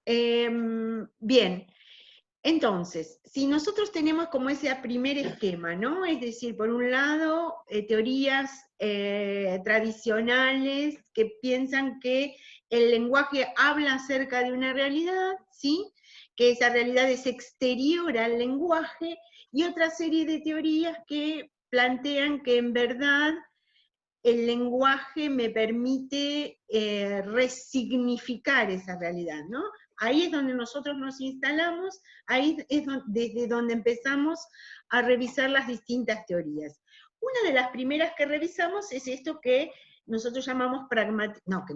Bien, entonces, si nosotros tenemos como ese primer esquema, ¿no? Es decir, por un lado, teorías tradicionales que piensan que el lenguaje habla acerca de una realidad, ¿sí? Que esa realidad es exterior al lenguaje, y otra serie de teorías que plantean que en verdad el lenguaje me permite resignificar esa realidad, ¿no? Ahí es donde nosotros nos instalamos, ahí es desde donde empezamos a revisar las distintas teorías. Una de las primeras que revisamos es esto que nosotros llamamos pragmática, no, que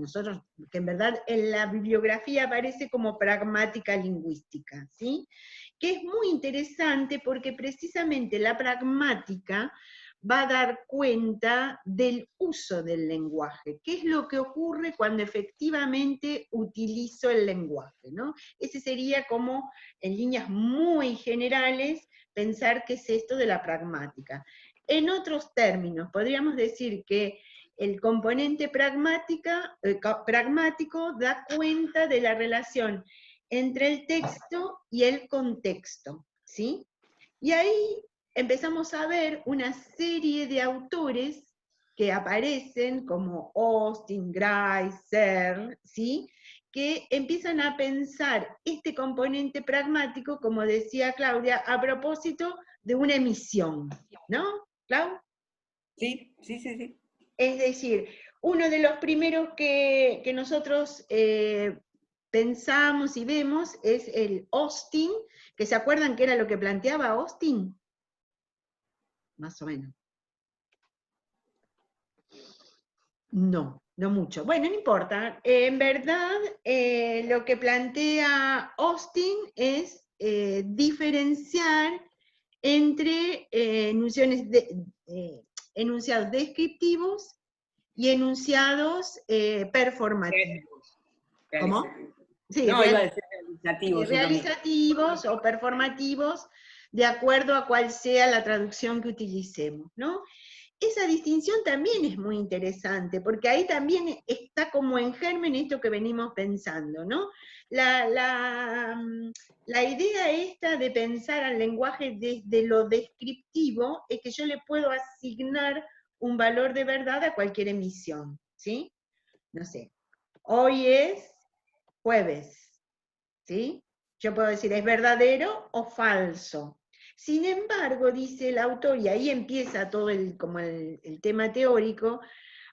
en verdad en la bibliografía aparece como pragmática lingüística, ¿sí? Que es muy interesante porque precisamente la pragmática va a dar cuenta del uso del lenguaje, qué es lo que ocurre cuando efectivamente utilizo el lenguaje, ¿no? Ese sería como, en líneas muy generales, pensar qué es esto de la pragmática. En otros términos, podríamos decir que el componente pragmático da cuenta de la relación entre el texto y el contexto, ¿sí? Y ahí empezamos a ver una serie de autores que aparecen como Austin, Grice, Searle, ¿sí? Que empiezan a pensar este componente pragmático, como decía Claudia, a propósito de una emisión, ¿no, Clau? Sí, sí, sí, sí. Es decir, uno de los primeros que nosotros pensamos y vemos es el Austin, que se acuerdan que era lo que planteaba Austin, más o menos. No, no mucho. Bueno, no importa. En verdad, lo que plantea Austin es diferenciar entre enunciados descriptivos y enunciados performativos. ¿Cómo? Realizativo. Sí, No, iba a decir realizativo, sí, lo mismo. realizativos o performativos, de acuerdo a cuál sea la traducción que utilicemos, ¿no? Esa distinción también es muy interesante, porque ahí también está como en germen esto que venimos pensando, ¿no? La idea esta de pensar al lenguaje desde lo descriptivo es que yo le puedo asignar un valor de verdad a cualquier emisión, ¿sí? No sé, hoy es jueves, ¿sí? Yo puedo decir, ¿es verdadero o falso? Sin embargo, dice el autor, y ahí empieza todo el tema teórico,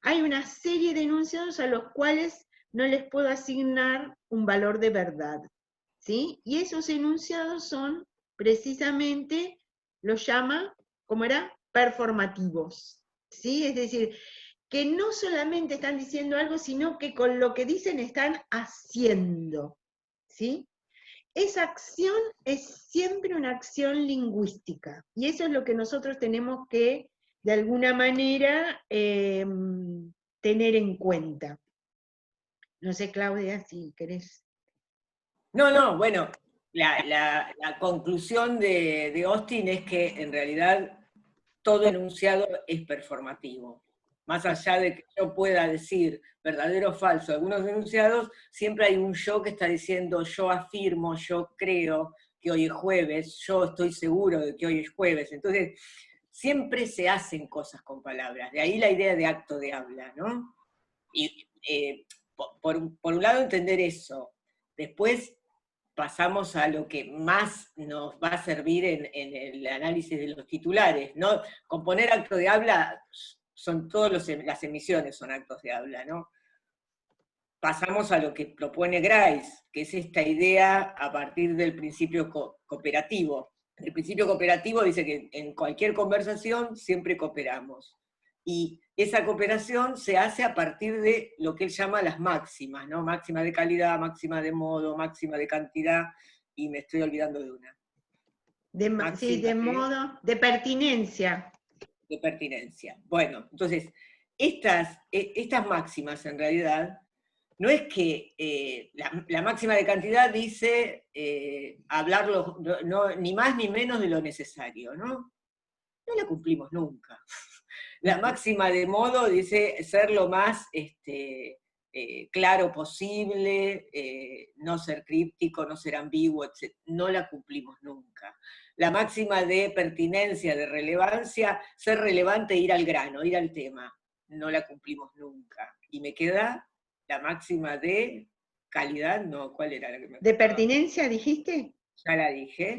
hay una serie de enunciados a los cuales no les puedo asignar un valor de verdad, ¿sí? Y esos enunciados son precisamente, los llama, ¿cómo era? Performativos, ¿sí? Es decir, que no solamente están diciendo algo, sino que con lo que dicen están haciendo, ¿sí? Esa acción es siempre una acción lingüística, y eso es lo que nosotros tenemos que, de alguna manera, tener en cuenta. No sé, Claudia, si querés. No, no, bueno, la conclusión de Austin es que en realidad todo enunciado es performativo. Más allá de que yo pueda decir verdadero o falso algunos enunciados, siempre hay un yo que está diciendo yo afirmo, yo creo que hoy es jueves, yo estoy seguro de que hoy es jueves. Entonces, siempre se hacen cosas con palabras. De ahí la idea de acto de habla, ¿no? Y por un lado entender eso. Después pasamos a lo que más nos va a servir en el análisis de los titulares, ¿no? Componer acto de habla son las emisiones son actos de habla, ¿no? Pasamos a lo que propone Grice, que es esta idea a partir del principio cooperativo. El principio cooperativo dice que en cualquier conversación siempre cooperamos. Y esa cooperación se hace a partir de lo que él llama las máximas, ¿no? Máxima de calidad, máxima de modo, máxima de cantidad, y me estoy olvidando de una. Sí, Máxima de modo, de pertinencia. de pertinencia. Bueno, entonces, estas máximas en realidad, no es que la máxima de cantidad dice hablarlo ni más ni menos de lo necesario, ¿no? No la cumplimos nunca. La máxima de modo dice ser lo más claro posible, no ser críptico, no ser ambiguo, etc. No la cumplimos nunca. La máxima de pertinencia, de relevancia, ser relevante, ir al grano, ir al tema, no la cumplimos nunca. Y me queda la máxima de calidad, no, ¿cuál era la que me ¿De faltaba? pertinencia dijiste? Ya la dije.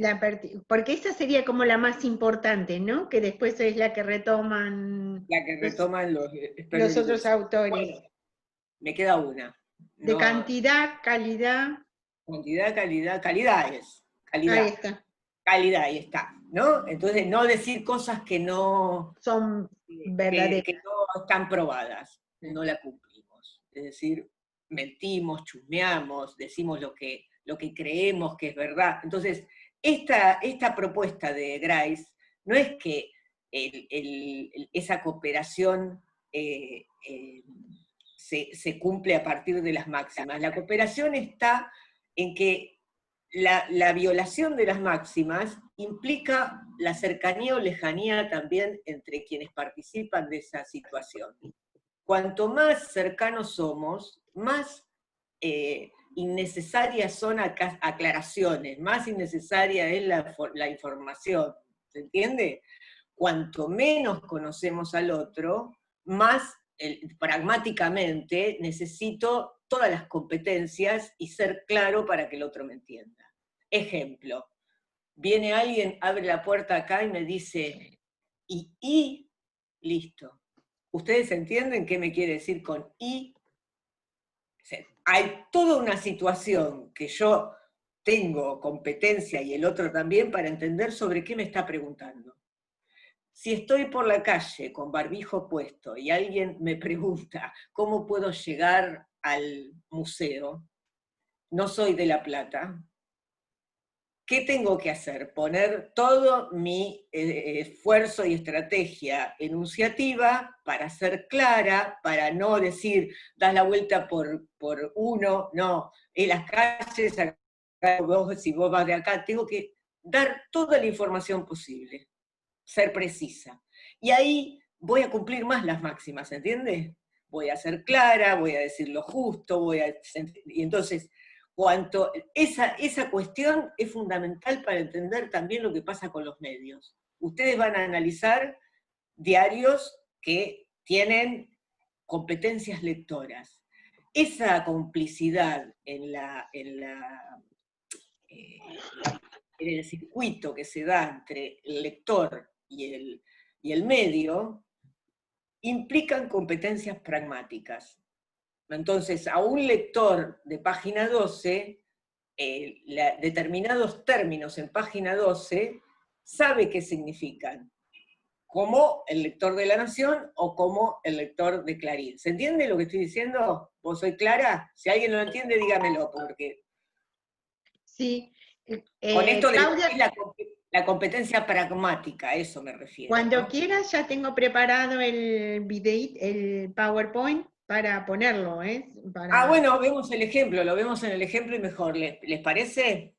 Porque esa sería como la más importante, ¿no? Que después es la que retoman La que retoman los los expertos otros discursos. autores. Bueno, me queda una. De No, cantidad, calidad. cantidad, calidad, calidad es. Ahí Calidad. está. Calidad, ahí está, ¿no? Entonces, no decir cosas que no, Son que verdaderas. no están probadas, no la cumplimos. Es decir, mentimos, chusmeamos, decimos lo que creemos que es verdad. Entonces, esta propuesta de Grice no es que esa cooperación se cumple a partir de las máximas. La cooperación está en que la violación de las máximas implica la cercanía o lejanía también entre quienes participan de esa situación. Cuanto más cercanos somos, más innecesarias son aclaraciones, más innecesaria es la información, ¿se entiende? Cuanto menos conocemos al otro, más pragmáticamente necesito todas las competencias y ser claro para que el otro me entienda. Ejemplo, viene alguien, abre la puerta acá y me dice, y listo. ¿Ustedes entienden qué me quiere decir con y? Hay toda una situación que yo tengo competencia y el otro también para entender sobre qué me está preguntando. Si estoy por la calle con barbijo puesto y alguien me pregunta cómo puedo llegar al museo, no soy de La Plata, ¿qué tengo que hacer? Poner todo mi esfuerzo y estrategia enunciativa para ser clara, para no decir, das la vuelta por uno, no, en las calles, acá, si vos vas de acá, tengo que dar toda la información posible, ser precisa. Y ahí voy a cumplir más las máximas, ¿entiendes? Voy a ser clara, voy a decir lo justo, y entonces esa cuestión es fundamental para entender también lo que pasa con los medios. Ustedes van a analizar diarios que tienen competencias lectoras. Esa complicidad en el circuito que se da entre el lector y el medio implican competencias pragmáticas. Entonces, a un lector de página 12, determinados términos en página 12 sabe qué significan, como el lector de La Nación o como el lector de Clarín. ¿Se entiende lo que estoy diciendo? ¿Vos soy clara? Si alguien no lo entiende, dígamelo, porque Sí. con esto le Claudia, decís la competencia pragmática, a eso me refiero. cuando ¿no? quieras ya tengo preparado el video, el PowerPoint para ponerlo, ¿eh? Bueno, vemos el ejemplo, lo vemos en el ejemplo y mejor. ¿Les parece?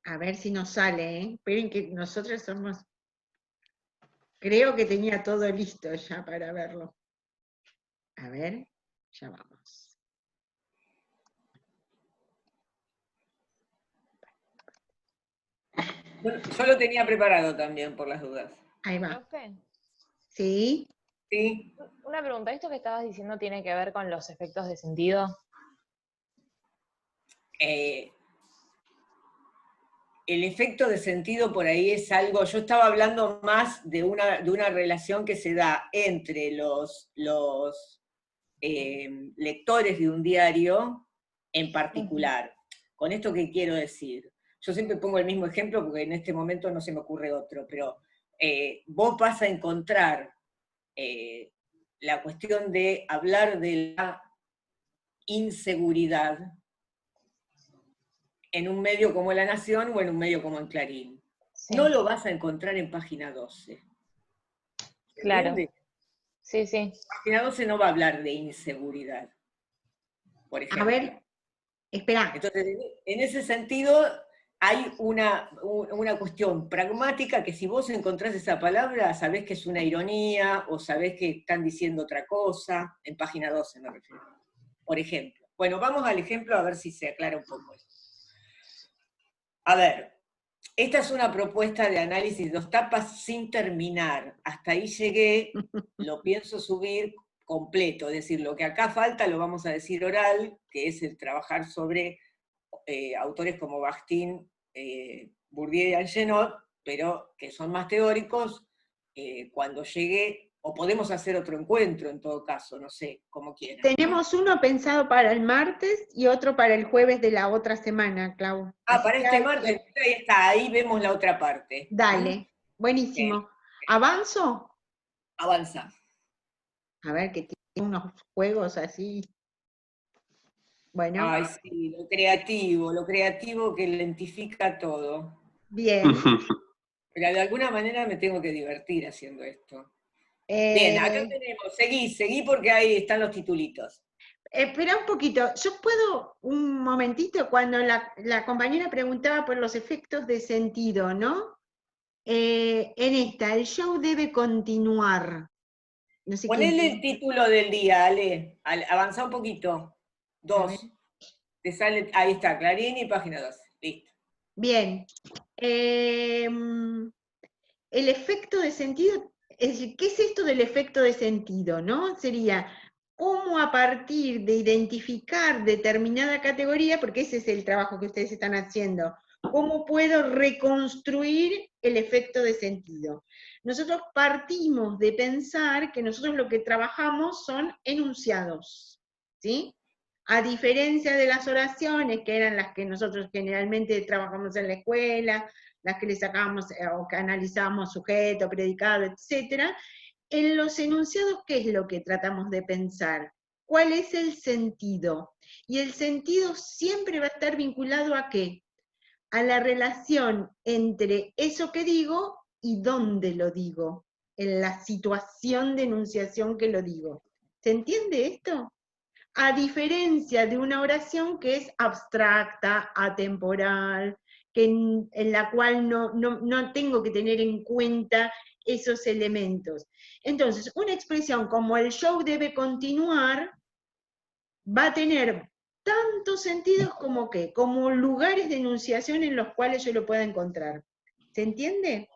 A ver si nos sale, ¿eh? Esperen que nosotros somos... Creo que tenía todo listo ya para verlo. A ver, ya vamos. Yo lo tenía preparado también, por las dudas. Ahí va. Profe, ¿Sí? Sí. una pregunta, ¿esto que estabas diciendo tiene que ver con los efectos de sentido? El efecto de sentido por ahí es algo, yo estaba hablando más de una relación que se da entre los lectores de un diario en particular. ¿Con esto qué quiero decir? Yo siempre pongo el mismo ejemplo porque en este momento no se me ocurre otro, pero vos vas a encontrar la cuestión de hablar de la inseguridad en un medio como La Nación o en un medio como en Clarín. Sí. No lo vas a encontrar en página 12. Claro. ¿Entiendes? Sí, sí. Página 12 no va a hablar de inseguridad, por ejemplo. A ver, espera. Entonces, en ese sentido, hay una cuestión pragmática que si vos encontrás esa palabra, sabés que es una ironía, o sabés que están diciendo otra cosa, en página 12 me refiero, por ejemplo. Bueno, vamos al ejemplo a ver si se aclara un poco esto. A ver, esta es una propuesta de análisis de 2 tapas sin terminar. Hasta ahí llegué, lo pienso subir completo, es decir, lo que acá falta lo vamos a decir oral, que es el trabajar sobre autores como Bakhtin, Bourdieu y Algenot, pero que son más teóricos. Cuando llegue, o podemos hacer otro encuentro en todo caso, no sé, como quieran, ¿no? Tenemos uno pensado para el martes y otro para el jueves de la otra semana, Clau. Así Para que este martes, ahí está, ahí vemos la otra parte. dale, buenísimo. ¿Avanzo? Avanza. A ver, que tiene unos juegos así. Bueno, Ay, sí, lo creativo que lentifica todo. bien. Pero de alguna manera me tengo que divertir haciendo esto. Bien, acá tenemos, seguí porque ahí están los titulitos. Espera un poquito, yo puedo un momentito, cuando la compañera preguntaba por los efectos de sentido, ¿no? En esta, el show debe continuar. No sé quién. Ponele el título del día, Ale. Avanzá un poquito. A ver. 2. Te sale, ahí está, Clarín y página 2. Listo. Bien. El efecto de sentido, ¿qué es esto del efecto de sentido, no? Sería cómo a partir de identificar determinada categoría, porque ese es el trabajo que ustedes están haciendo, cómo puedo reconstruir el efecto de sentido. Nosotros partimos de pensar que nosotros lo que trabajamos son enunciados, ¿sí? A diferencia de las oraciones, que eran las que nosotros generalmente trabajamos en la escuela, las que le sacábamos o que analizábamos sujeto, predicado, etc. En los enunciados, ¿qué es lo que tratamos de pensar? ¿Cuál es el sentido? Y el sentido siempre va a estar vinculado ¿a qué? A la relación entre eso que digo y dónde lo digo, en la situación de enunciación que lo digo. ¿Se entiende esto? A diferencia de una oración que es abstracta, atemporal, en la cual no tengo que tener en cuenta esos elementos. Entonces, una expresión como el show debe continuar va a tener tantos sentidos como ¿qué? Como lugares de enunciación en los cuales yo lo pueda encontrar. ¿Se entiende?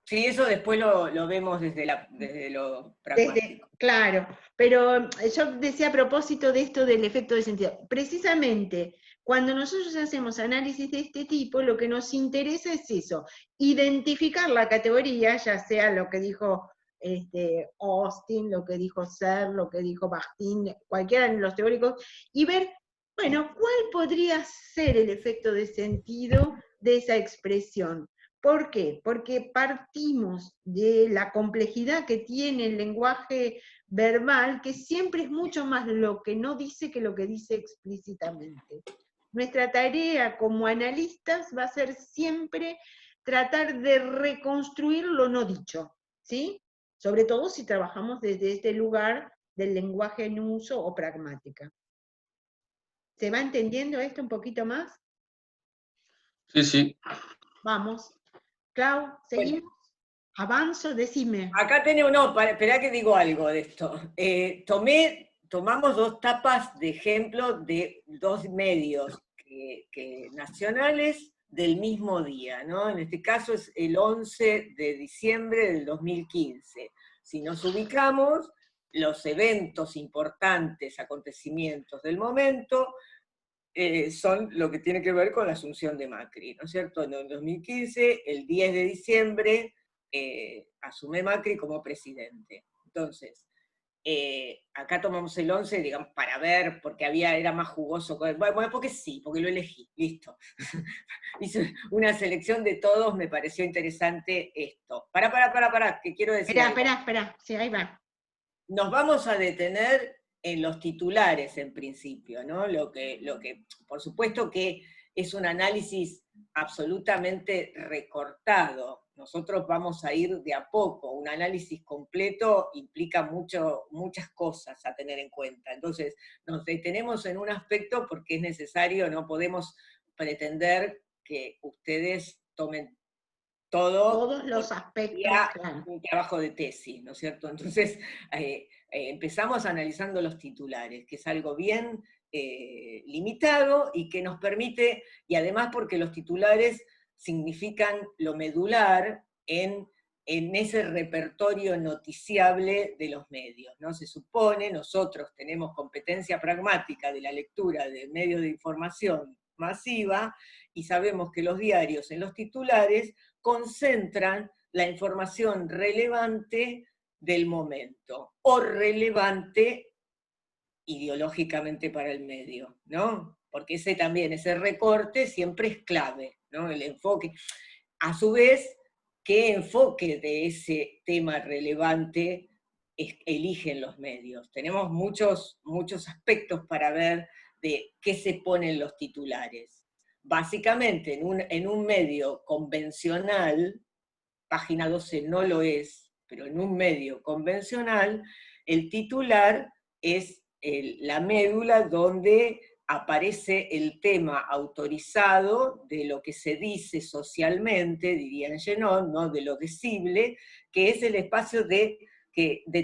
Sí, eso después lo vemos desde lo pragmático. Claro, pero yo decía a propósito de esto del efecto de sentido, precisamente cuando nosotros hacemos análisis de este tipo, lo que nos interesa es eso, identificar la categoría, ya sea lo que dijo Austin, lo que dijo Searle, lo que dijo Bakhtin, cualquiera de los teóricos, y ver, bueno, ¿cuál podría ser el efecto de sentido de esa expresión? ¿Por qué? Porque partimos de la complejidad que tiene el lenguaje verbal, que siempre es mucho más lo que no dice que lo que dice explícitamente. Nuestra tarea como analistas va a ser siempre tratar de reconstruir lo no dicho, ¿sí? Sobre todo si trabajamos desde este lugar del lenguaje en uso o pragmática. ¿Se va entendiendo esto un poquito más? Sí, sí. Vamos. Clau, ¿seguimos? Bueno, Avanzo, decime. acá tenemos, no, esperá que digo algo de esto. Tomamos 2 tapas de ejemplo de 2 medios nacionales del mismo día, ¿no? En este caso es el 11 de diciembre del 2015. Si nos ubicamos, los eventos importantes, acontecimientos del momento, son lo que tiene que ver con la asunción de Macri, ¿no es cierto? En el 2015, el 10 de diciembre, asume Macri como presidente. Entonces, acá tomamos el 11, digamos, para ver, porque era más jugoso. Bueno, porque sí, porque lo elegí, listo. Hice una selección de todos, me pareció interesante esto. Pará, que quiero decir algo. Espera, sí, ahí va. Nos vamos a detener en los titulares en principio, ¿no? Lo que, por supuesto que es un análisis absolutamente recortado. Nosotros vamos a ir de a poco. Un análisis completo implica muchas cosas a tener en cuenta. Entonces, nos detenemos en un aspecto porque es necesario, no podemos pretender que ustedes tomen todo Todos los aspectos, claro. un trabajo de tesis, ¿no es cierto? Entonces, empezamos analizando los titulares, que es algo bien limitado y que nos permite, y además porque los titulares significan lo medular en ese repertorio noticiable de los medios, ¿no? Se supone, nosotros tenemos competencia pragmática de la lectura de medios de información masiva, y sabemos que los diarios en los titulares concentran la información relevante del momento, o relevante ideológicamente para el medio, ¿no? Porque ese también, ese recorte siempre es clave, ¿no? El enfoque. A su vez, ¿qué enfoque de ese tema relevante eligen los medios? Tenemos muchos aspectos para ver de qué se ponen los titulares. Básicamente, en un medio convencional, Página 12 no lo es, pero en un medio convencional, el titular es la médula donde aparece el tema autorizado de lo que se dice socialmente, diría en Genon, ¿no? De lo decible, que es el espacio de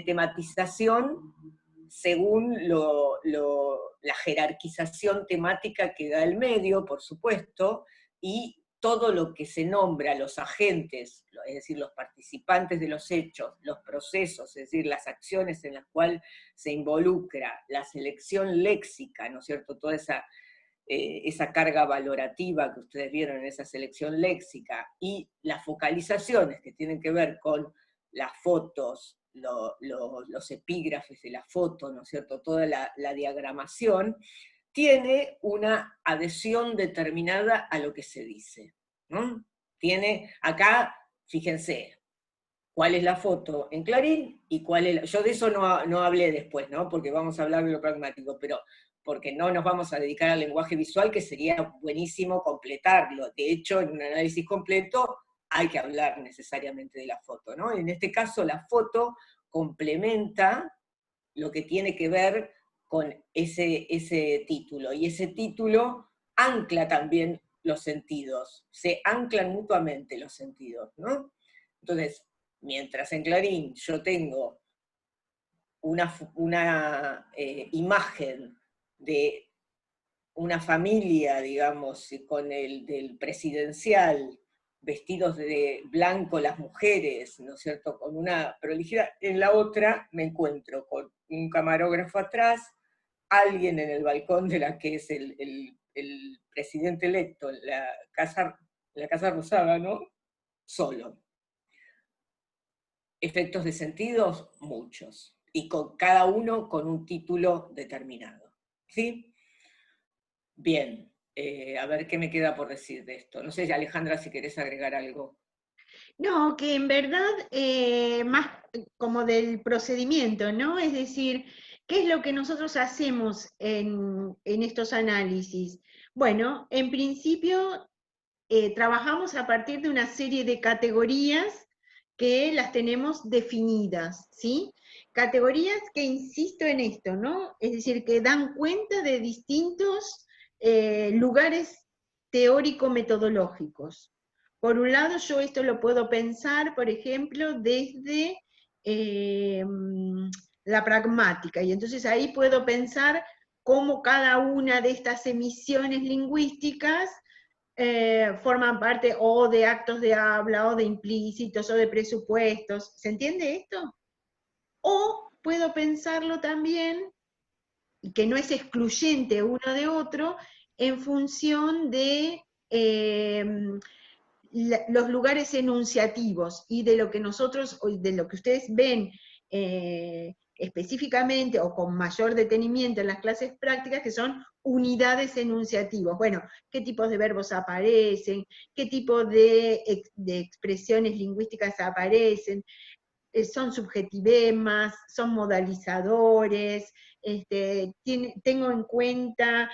tematización según la jerarquización temática que da el medio, por supuesto, y todo lo que se nombra, los agentes, es decir, los participantes de los hechos, los procesos, es decir, las acciones en las cuales se involucra, la selección léxica, ¿no es cierto?, toda esa carga valorativa que ustedes vieron en esa selección léxica, y las focalizaciones que tienen que ver con las fotos, los epígrafes de la foto, ¿no es cierto?, toda la diagramación, tiene una adhesión determinada a lo que se dice, ¿no? Tiene, acá, fíjense, cuál es la foto en Clarín y cuál es yo de eso no hablé después, ¿no? Porque vamos a hablar de lo pragmático, pero porque no nos vamos a dedicar al lenguaje visual, que sería buenísimo completarlo. De hecho, en un análisis completo hay que hablar necesariamente de la foto, ¿no? En este caso, la foto complementa lo que tiene que ver con ese título, y ese título ancla también los sentidos, se anclan mutuamente los sentidos, ¿no? Entonces, mientras en Clarín yo tengo una imagen de una familia, digamos, con el del presidencial, vestidos de blanco las mujeres, ¿no es cierto?, con una prolijidad, en la otra me encuentro con un camarógrafo atrás, alguien en el balcón de la que es el presidente electo, en la Casa Rosada, ¿no?, solo. Efectos de sentidos, muchos, y con cada uno con un título determinado, ¿sí? Bien, a ver qué me queda por decir de esto. No sé, Alejandra, si querés agregar algo. No, que en verdad, más como del procedimiento, ¿no? Es decir, ¿qué es lo que nosotros hacemos en estos análisis? Bueno, en principio trabajamos a partir de una serie de categorías que las tenemos definidas, ¿sí? Categorías que insisto en esto, ¿no? Es decir, que dan cuenta de distintos lugares teórico-metodológicos. Por un lado, yo esto lo puedo pensar, por ejemplo, desde la pragmática, y entonces ahí puedo pensar cómo cada una de estas emisiones lingüísticas forman parte o de actos de habla, o de implícitos, o de presupuestos. ¿Se entiende esto? O puedo pensarlo también, y que no es excluyente uno de otro, en función de los lugares enunciativos y de lo que nosotros, de lo que ustedes ven específicamente o con mayor detenimiento en las clases prácticas, que son unidades enunciativos. Bueno, qué tipos de verbos aparecen, qué tipo de expresiones lingüísticas aparecen, son subjetivemas, son modalizadores, tengo en cuenta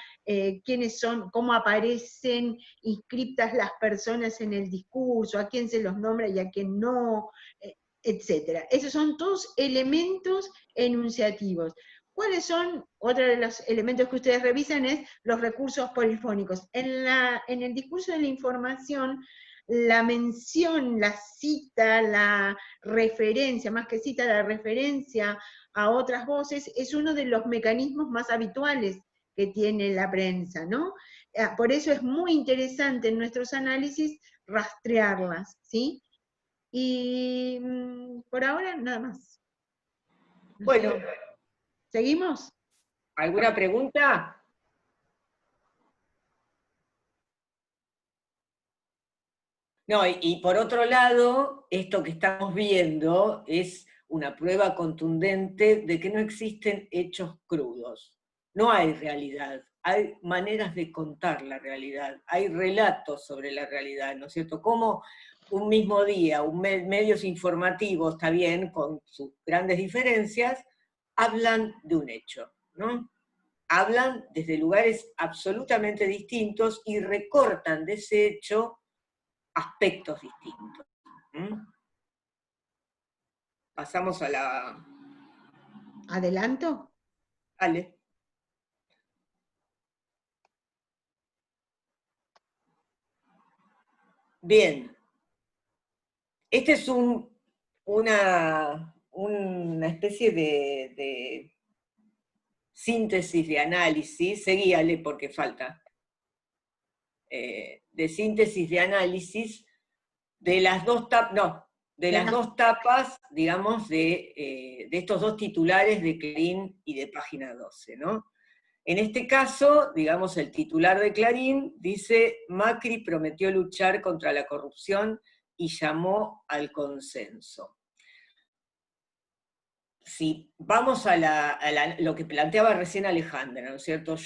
quiénes son, cómo aparecen inscriptas las personas en el discurso, a quién se los nombra y a quién no, etc. Esos son todos elementos enunciativos. ¿Cuáles son? Otro de los elementos que ustedes revisan es los recursos polifónicos. En el discurso de la información, la mención, la cita, la referencia, más que cita, la referencia a otras voces, es uno de los mecanismos más habituales que tiene la prensa, ¿no? Por eso es muy interesante en nuestros análisis rastrearlas, ¿sí? Y por ahora nada más. No sé. Bueno, ¿Seguimos? ¿alguna pregunta? No, y por otro lado, esto que estamos viendo es una prueba contundente de que no existen hechos crudos. No hay realidad, hay maneras de contar la realidad, hay relatos sobre la realidad, ¿no es cierto? Como un mismo día, medios informativos, está bien, con sus grandes diferencias, hablan de un hecho, ¿no? Hablan desde lugares absolutamente distintos y recortan de ese hecho aspectos distintos. Pasamos a la... ¿Adelanto? Ale. Bien. Este es una especie de síntesis de análisis, seguíale porque falta, de síntesis de análisis de las dos tapas, digamos, de estos dos titulares de Clarín y de Página 12, ¿no? En este caso, digamos, el titular de Clarín dice: Macri prometió luchar contra la corrupción y llamó al consenso. Si vamos a lo que planteaba recién Alejandra, ¿no es cierto?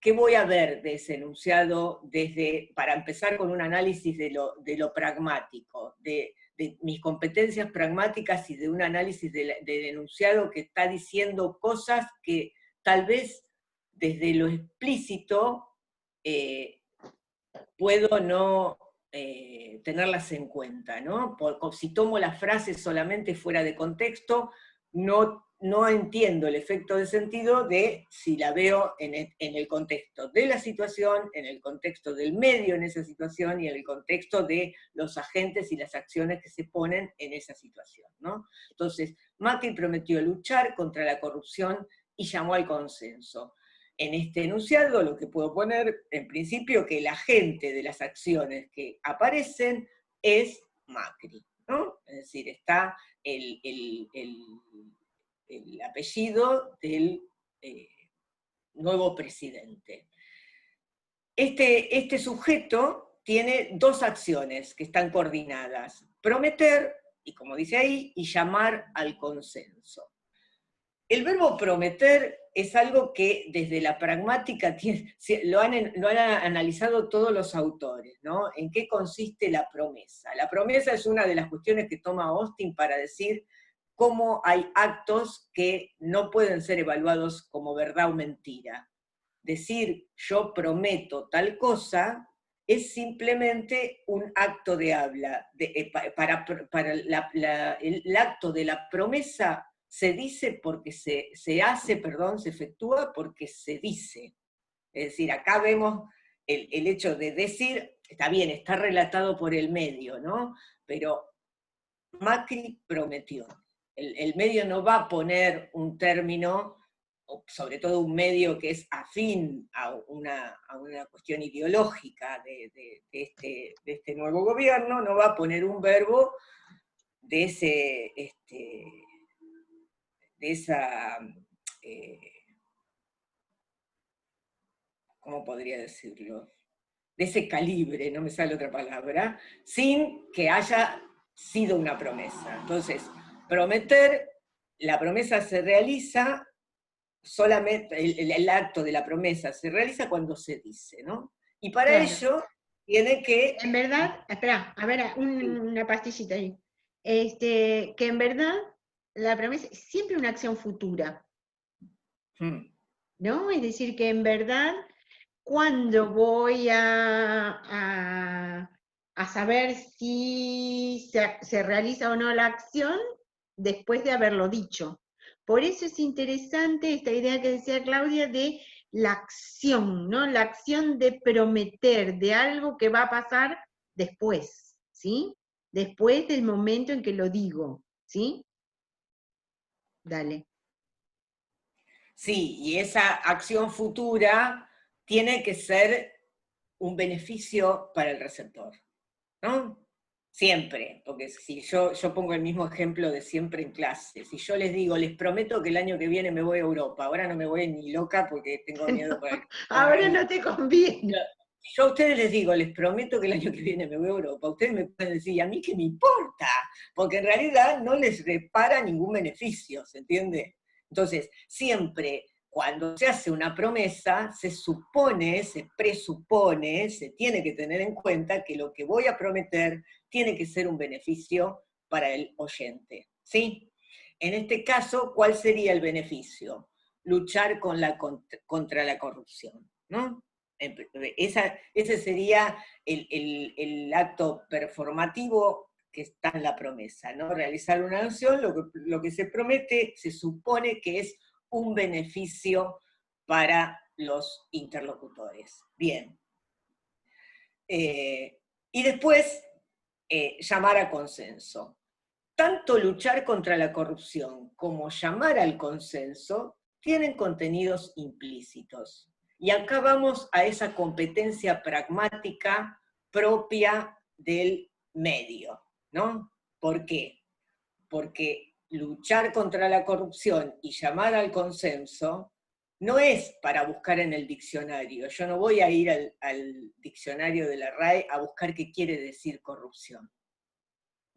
¿Qué voy a ver de ese enunciado para empezar con un análisis de lo pragmático, de mis competencias pragmáticas y de un análisis del enunciado que está diciendo cosas que tal vez desde lo explícito puedo no tenerlas en cuenta, ¿no? Si tomo la frase solamente fuera de contexto, no entiendo el efecto de sentido de si la veo en el contexto de la situación, en el contexto del medio en esa situación y en el contexto de los agentes y las acciones que se ponen en esa situación, ¿no? Entonces, Macri prometió luchar contra la corrupción y llamó al consenso. En este enunciado lo que puedo poner, en principio, que el agente de las acciones que aparecen es Macri, ¿no? Es decir, está el apellido del nuevo presidente. Este sujeto tiene dos acciones que están coordinadas: prometer, y como dice ahí, y llamar al consenso. El verbo prometer es algo que desde la pragmática lo han analizado todos los autores, ¿no? ¿En qué consiste la promesa? La promesa es una de las cuestiones que toma Austin para decir cómo hay actos que no pueden ser evaluados como verdad o mentira. Decir yo prometo tal cosa es simplemente un acto de habla. El acto de la promesa se dice porque se efectúa porque se dice. Es decir, acá vemos el hecho de decir, está bien, está relatado por el medio, ¿no? Pero Macri prometió. El medio no va a poner un término, sobre todo un medio que es afín a una cuestión ideológica de este nuevo gobierno, no va a poner un verbo de esa, ¿cómo podría decirlo? De ese calibre, no me sale otra palabra, sin que haya sido una promesa. Entonces, prometer, la promesa se realiza solamente, el acto de la promesa se realiza cuando se dice, ¿no? Y para Claro. ello tiene que... En verdad, espera, a ver, una pastillita ahí. Que en verdad la promesa es siempre una acción futura, ¿no? Es decir, que en verdad, ¿cuándo voy a saber si se realiza o no la acción? Después de haberlo dicho. Por eso es interesante esta idea que decía Claudia de la acción, ¿no? La acción de prometer, de algo que va a pasar después, ¿sí? Después del momento en que lo digo, ¿sí? Dale. Sí, y esa acción futura tiene que ser un beneficio para el receptor, ¿no? Siempre, porque si yo pongo el mismo ejemplo de siempre en clase, si yo les digo, les prometo que el año que viene me voy a Europa, ahora no me voy ni loca porque tengo miedo por el Ahora coronavirus. no te conviene. Si yo a ustedes les digo, les prometo que el año que viene me voy a Europa, ustedes me pueden decir, ¿y a mí qué me importa? Porque en realidad no les repara ningún beneficio, ¿se entiende? Entonces, siempre cuando se hace una promesa, se supone, se presupone, se tiene que tener en cuenta que lo que voy a prometer tiene que ser un beneficio para el oyente, ¿sí? En este caso, ¿cuál sería el beneficio? Luchar contra la corrupción, ¿no? Ese sería el acto performativo que está en la promesa, ¿no? Realizar una acción, lo que se promete, se supone que es un beneficio para los interlocutores. Bien. Y después, llamar a consenso. Tanto luchar contra la corrupción como llamar al consenso tienen contenidos implícitos. Y acá vamos a esa competencia pragmática propia del medio, ¿no? ¿Por qué? Porque luchar contra la corrupción y llamar al consenso no es para buscar en el diccionario. Yo no voy a ir al diccionario de la RAE a buscar qué quiere decir corrupción.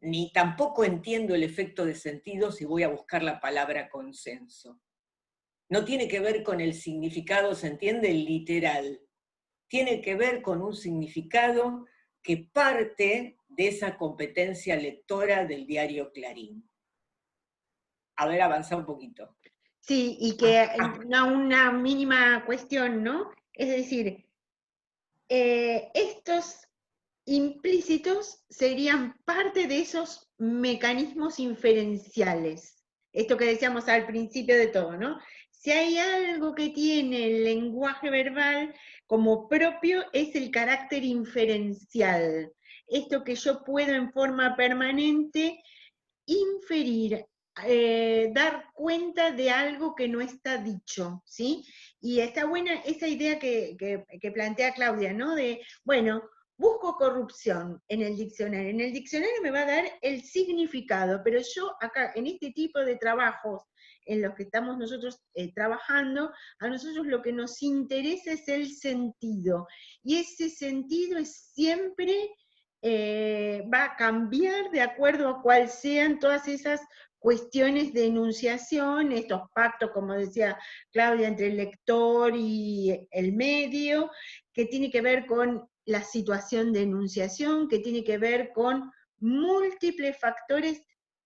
Ni tampoco entiendo el efecto de sentido si voy a buscar la palabra consenso. No tiene que ver con el significado, ¿se entiende? El literal. Tiene que ver con un significado que parte de esa competencia lectora del diario Clarín. A ver, avanza un poquito. Sí, y que una mínima cuestión, ¿no? Es decir, estos implícitos serían parte de esos mecanismos inferenciales. Esto que decíamos al principio de todo, ¿no? Si hay algo que tiene el lenguaje verbal como propio, es el carácter inferencial. Esto que yo puedo en forma permanente inferir, dar cuenta de algo que no está dicho, ¿sí? Y está buena esa idea que plantea Claudia, ¿no? De, bueno, busco corrupción en el diccionario. En el diccionario me va a dar el significado, pero yo acá, en este tipo de trabajos en los que estamos nosotros trabajando, a nosotros lo que nos interesa es el sentido. Y ese sentido es siempre va a cambiar de acuerdo a cuáles sean todas esas cuestiones de enunciación, estos pactos, como decía Claudia, entre el lector y el medio, que tiene que ver con la situación de enunciación, que tiene que ver con múltiples factores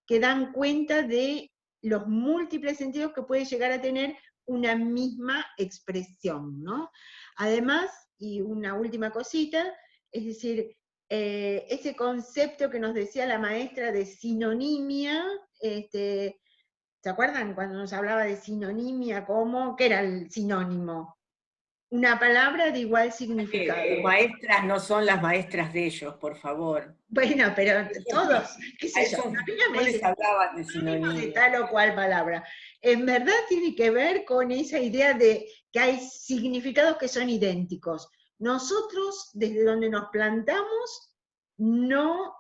que dan cuenta de los múltiples sentidos que puede llegar a tener una misma expresión, ¿no? Además, y una última cosita, es decir, ese concepto que nos decía la maestra de sinonimia, ¿se acuerdan cuando nos hablaba de sinonimia? ¿Qué era el sinónimo? Una palabra de igual significado. Maestras no son las maestras de ellos, por favor. Bueno, pero todos, qué A sé yo, esos a mí no me no les dice hablaban de sinónimo de sinonimia. tal o cual palabra. En verdad tiene que ver con esa idea de que hay significados que son idénticos. Nosotros, desde donde nos plantamos, no,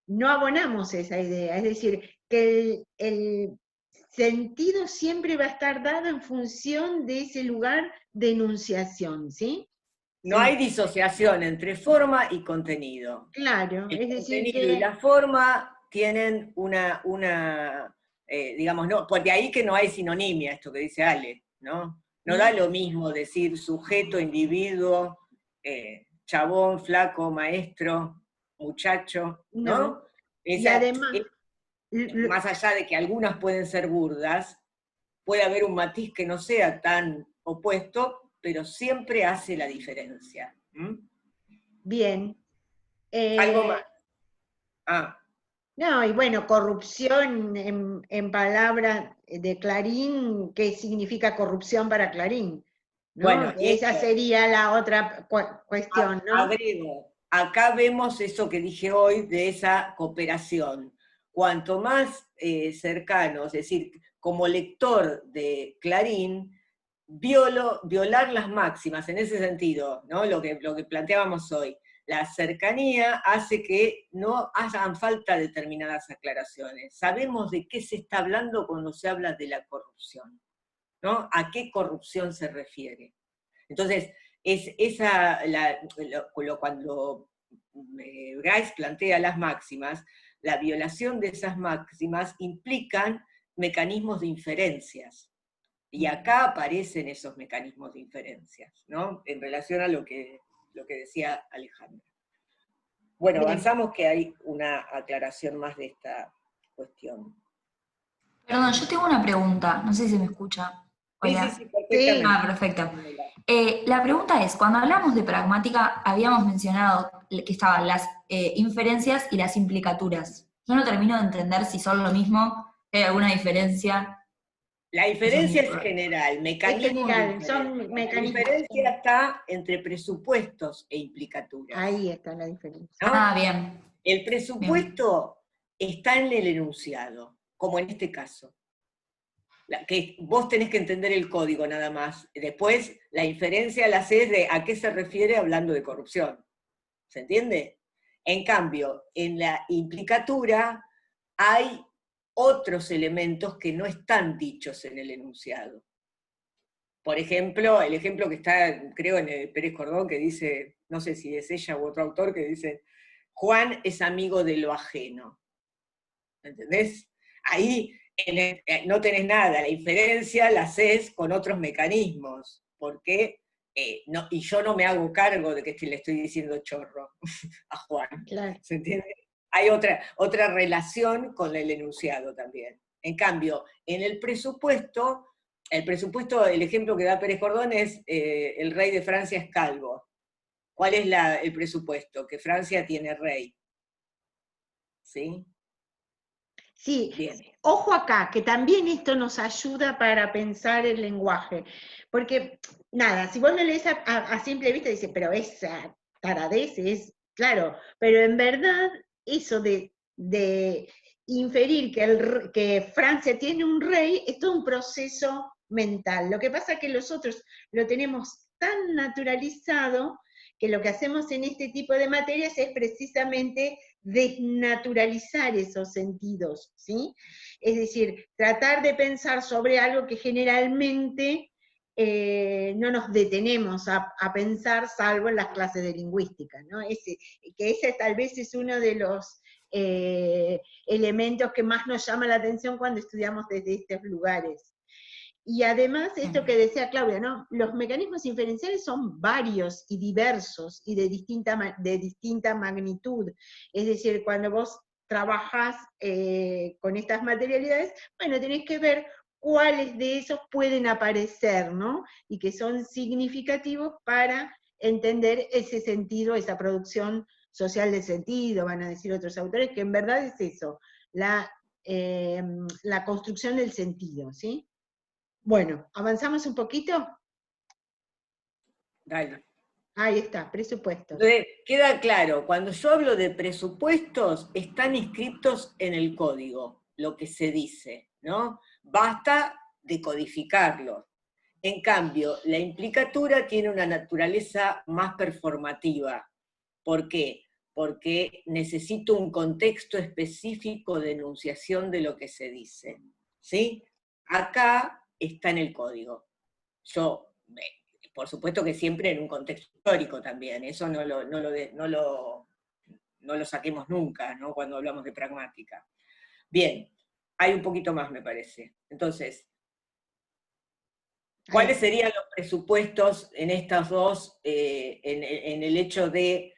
no abonamos esa idea. Es decir, que el sentido siempre va a estar dado en función de ese lugar de enunciación, ¿sí? No hay disociación entre forma y contenido. Claro, El es decir contenido y que... la forma tienen digamos, no, pues de ahí que no hay sinonimia, esto que dice Ale, ¿no? No da lo mismo decir sujeto, individuo, chabón, flaco, maestro, muchacho, ¿no? No. Y además, Más allá de que algunas pueden ser burdas, puede haber un matiz que no sea tan opuesto, pero siempre hace la diferencia. ¿Mm? bien. Algo más. Ah. No, y bueno, corrupción en palabras de Clarín, ¿qué significa corrupción para Clarín? ¿No? Bueno, Esa eso, sería la otra cuestión, ¿no? agrego, acá vemos eso que dije hoy de esa cooperación. Cuanto más cercanos, es decir, como lector de Clarín, violar las máximas, en ese sentido, ¿no? Lo que planteábamos hoy. La cercanía hace que no hagan falta determinadas aclaraciones. Sabemos de qué se está hablando cuando se habla de la corrupción, ¿no? ¿A qué corrupción se refiere? Entonces, cuando Bryce plantea las máximas, la violación de esas máximas implican mecanismos de inferencias. Y acá aparecen esos mecanismos de inferencias, ¿no? En relación a lo que decía Alejandra. Bueno, Bien. avanzamos que hay una aclaración más de esta cuestión. Perdón, yo tengo una pregunta, no sé si se me escucha. Hola. Sí, perfectamente. Ah, perfecto. La pregunta es, cuando hablamos de pragmática, habíamos mencionado que estaban las inferencias y las implicaturas. Yo no termino de entender si son lo mismo, si hay alguna diferencia. La diferencia es Eso general, Es mecanismos de general, son inferencia. La mecanismos. diferencia está entre presupuestos e implicaturas. Ahí está la diferencia. ¿no? Ah, bien. El presupuesto está en el enunciado, como en este caso. Que vos tenés que entender el código nada más. Después, la inferencia la haces de a qué se refiere hablando de corrupción. ¿Se entiende? En cambio, en la implicatura hay otros elementos que no están dichos en el enunciado. Por ejemplo, el ejemplo que está, creo, en el Pérez Cordón, que dice, no sé si es ella u otro autor, que dice, Juan es amigo de lo ajeno. ¿Entendés? Ahí no tenés nada, la inferencia la haces con otros mecanismos, porque no, y yo no me hago cargo de que le estoy diciendo chorro a Juan. Claro. ¿Se entiende? Hay otra relación con el enunciado también. En cambio, en el presupuesto, el ejemplo que da Pérez Cordón es el rey de Francia es calvo. ¿Cuál es el presupuesto? Que Francia tiene rey. ¿Sí? Sí, Bien. ojo acá, que también esto nos ayuda para pensar el lenguaje, porque nada, si vos lo lees a simple vista, dices, pero esa taradez es, claro, pero en verdad eso de inferir que Francia tiene un rey es todo un proceso mental. Lo que pasa es que nosotros lo tenemos tan naturalizado que lo que hacemos en este tipo de materias es precisamente desnaturalizar esos sentidos, ¿sí? Es decir, tratar de pensar sobre algo que generalmente no nos detenemos a pensar, salvo en las clases de lingüística, ¿no? Que ese tal vez es uno de los elementos que más nos llama la atención cuando estudiamos desde estos lugares. Y además, esto que decía Claudia, ¿no? Los mecanismos inferenciales son varios y diversos y de distinta magnitud. Es decir, cuando vos trabajás con estas materialidades, bueno, tenés que ver cuáles de esos pueden aparecer, ¿no? Y que son significativos para entender ese sentido, esa producción social de sentido, van a decir otros autores, que en verdad es eso, la construcción del sentido, ¿sí? Bueno, ¿avanzamos un poquito? Dale. Ahí está, presupuestos. Entonces, queda claro, cuando yo hablo de presupuestos, están inscritos en el código, lo que se dice, ¿no? Basta de codificarlo. En cambio, la implicatura tiene una naturaleza más performativa. ¿Por qué? Porque necesito un contexto específico de enunciación de lo que se dice. ¿Sí? Acá está en el código. Por supuesto que siempre en un contexto histórico también, eso no lo saquemos nunca, ¿no? Cuando hablamos de pragmática. Bien, hay un poquito más, me parece. Entonces, ¿cuáles serían los presupuestos en estas dos, en el hecho de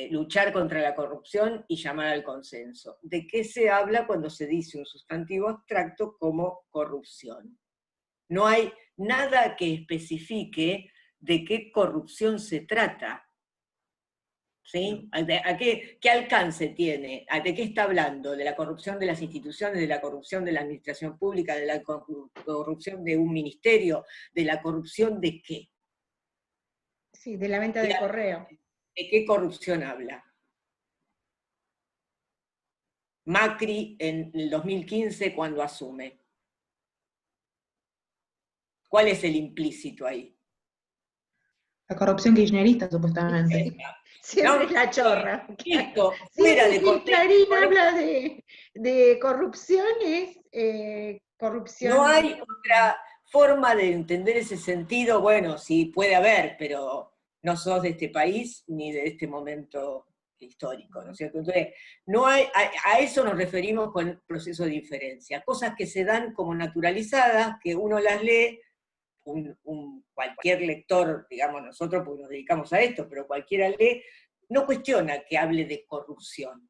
luchar contra la corrupción y llamar al consenso? ¿De qué se habla cuando se dice un sustantivo abstracto como corrupción? No hay nada que especifique de qué corrupción se trata. ¿Sí? ¿Qué alcance tiene? ¿De qué está hablando? ¿De la corrupción de las instituciones, de la corrupción de la administración pública, de la corrupción de un ministerio, de la corrupción de qué? Sí, de la venta de correo. ¿De qué corrupción habla? Macri en el 2015 cuando asume. ¿Cuál es el implícito ahí? La corrupción kirchnerista, supuestamente. Siempre es la chorra. Esto, fuera de Siempre que Clarín habla de corrupción es corrupción. No hay otra forma de entender ese sentido, bueno, sí puede haber, pero no sos de este país ni de este momento histórico, ¿no es cierto? Entonces, no hay, a eso nos referimos con el proceso de diferencia, cosas que se dan como naturalizadas, que uno las lee, cualquier lector, digamos nosotros porque nos dedicamos a esto, pero cualquiera lee, no cuestiona que hable de corrupción.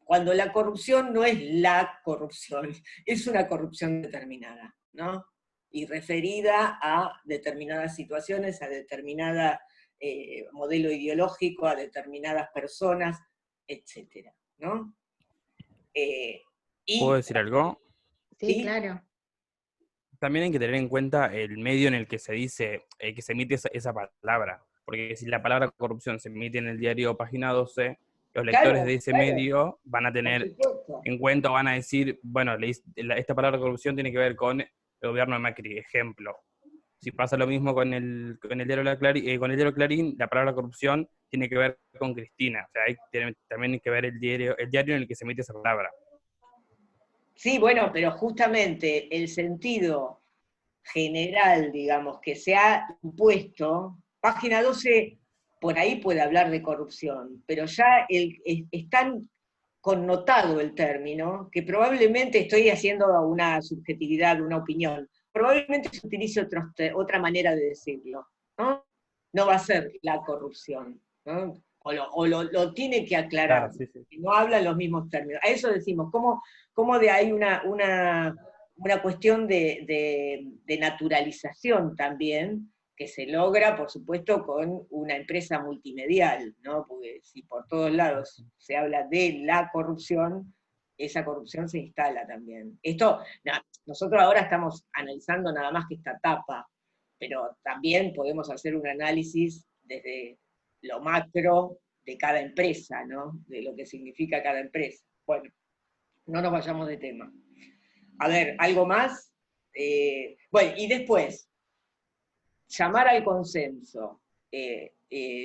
Cuando la corrupción no es la corrupción, es una corrupción determinada, ¿no? Y referida a determinadas situaciones, a determinada modelo ideológico, a determinadas personas, etcétera, ¿no? ¿Puedo decir algo? Sí, claro. También hay que tener en cuenta el medio en el que se dice, que se emite esa palabra. Porque si la palabra corrupción se emite en el diario Página 12, los lectores de ese medio van a tener en cuenta, van a decir, bueno, esta palabra corrupción tiene que ver con el gobierno de Macri, ejemplo. Si pasa lo mismo con el diario Clarín, la palabra corrupción tiene que ver con Cristina. O sea, hay también que ver el diario en el que se emite esa palabra. Sí, bueno, pero justamente el sentido general, digamos, que se ha impuesto, Página 12 por ahí puede hablar de corrupción, pero ya es tan connotado el término que probablemente estoy haciendo una subjetividad, una opinión, probablemente se utilice otra manera de decirlo, ¿no? No va a ser la corrupción, ¿no? O lo tiene que aclarar, claro, sí. no hablan los mismos términos. A eso decimos, ¿cómo de ahí una cuestión de naturalización también, que se logra, por supuesto, con una empresa multimedial, ¿no? Porque si por todos lados se habla de la corrupción, esa corrupción se instala también. Nosotros ahora estamos analizando nada más que esta etapa, pero también podemos hacer un análisis desde lo macro de cada empresa, ¿no? De lo que significa cada empresa. Bueno, no nos vayamos de tema. A ver, ¿algo más? Bueno, y después, llamar al consenso,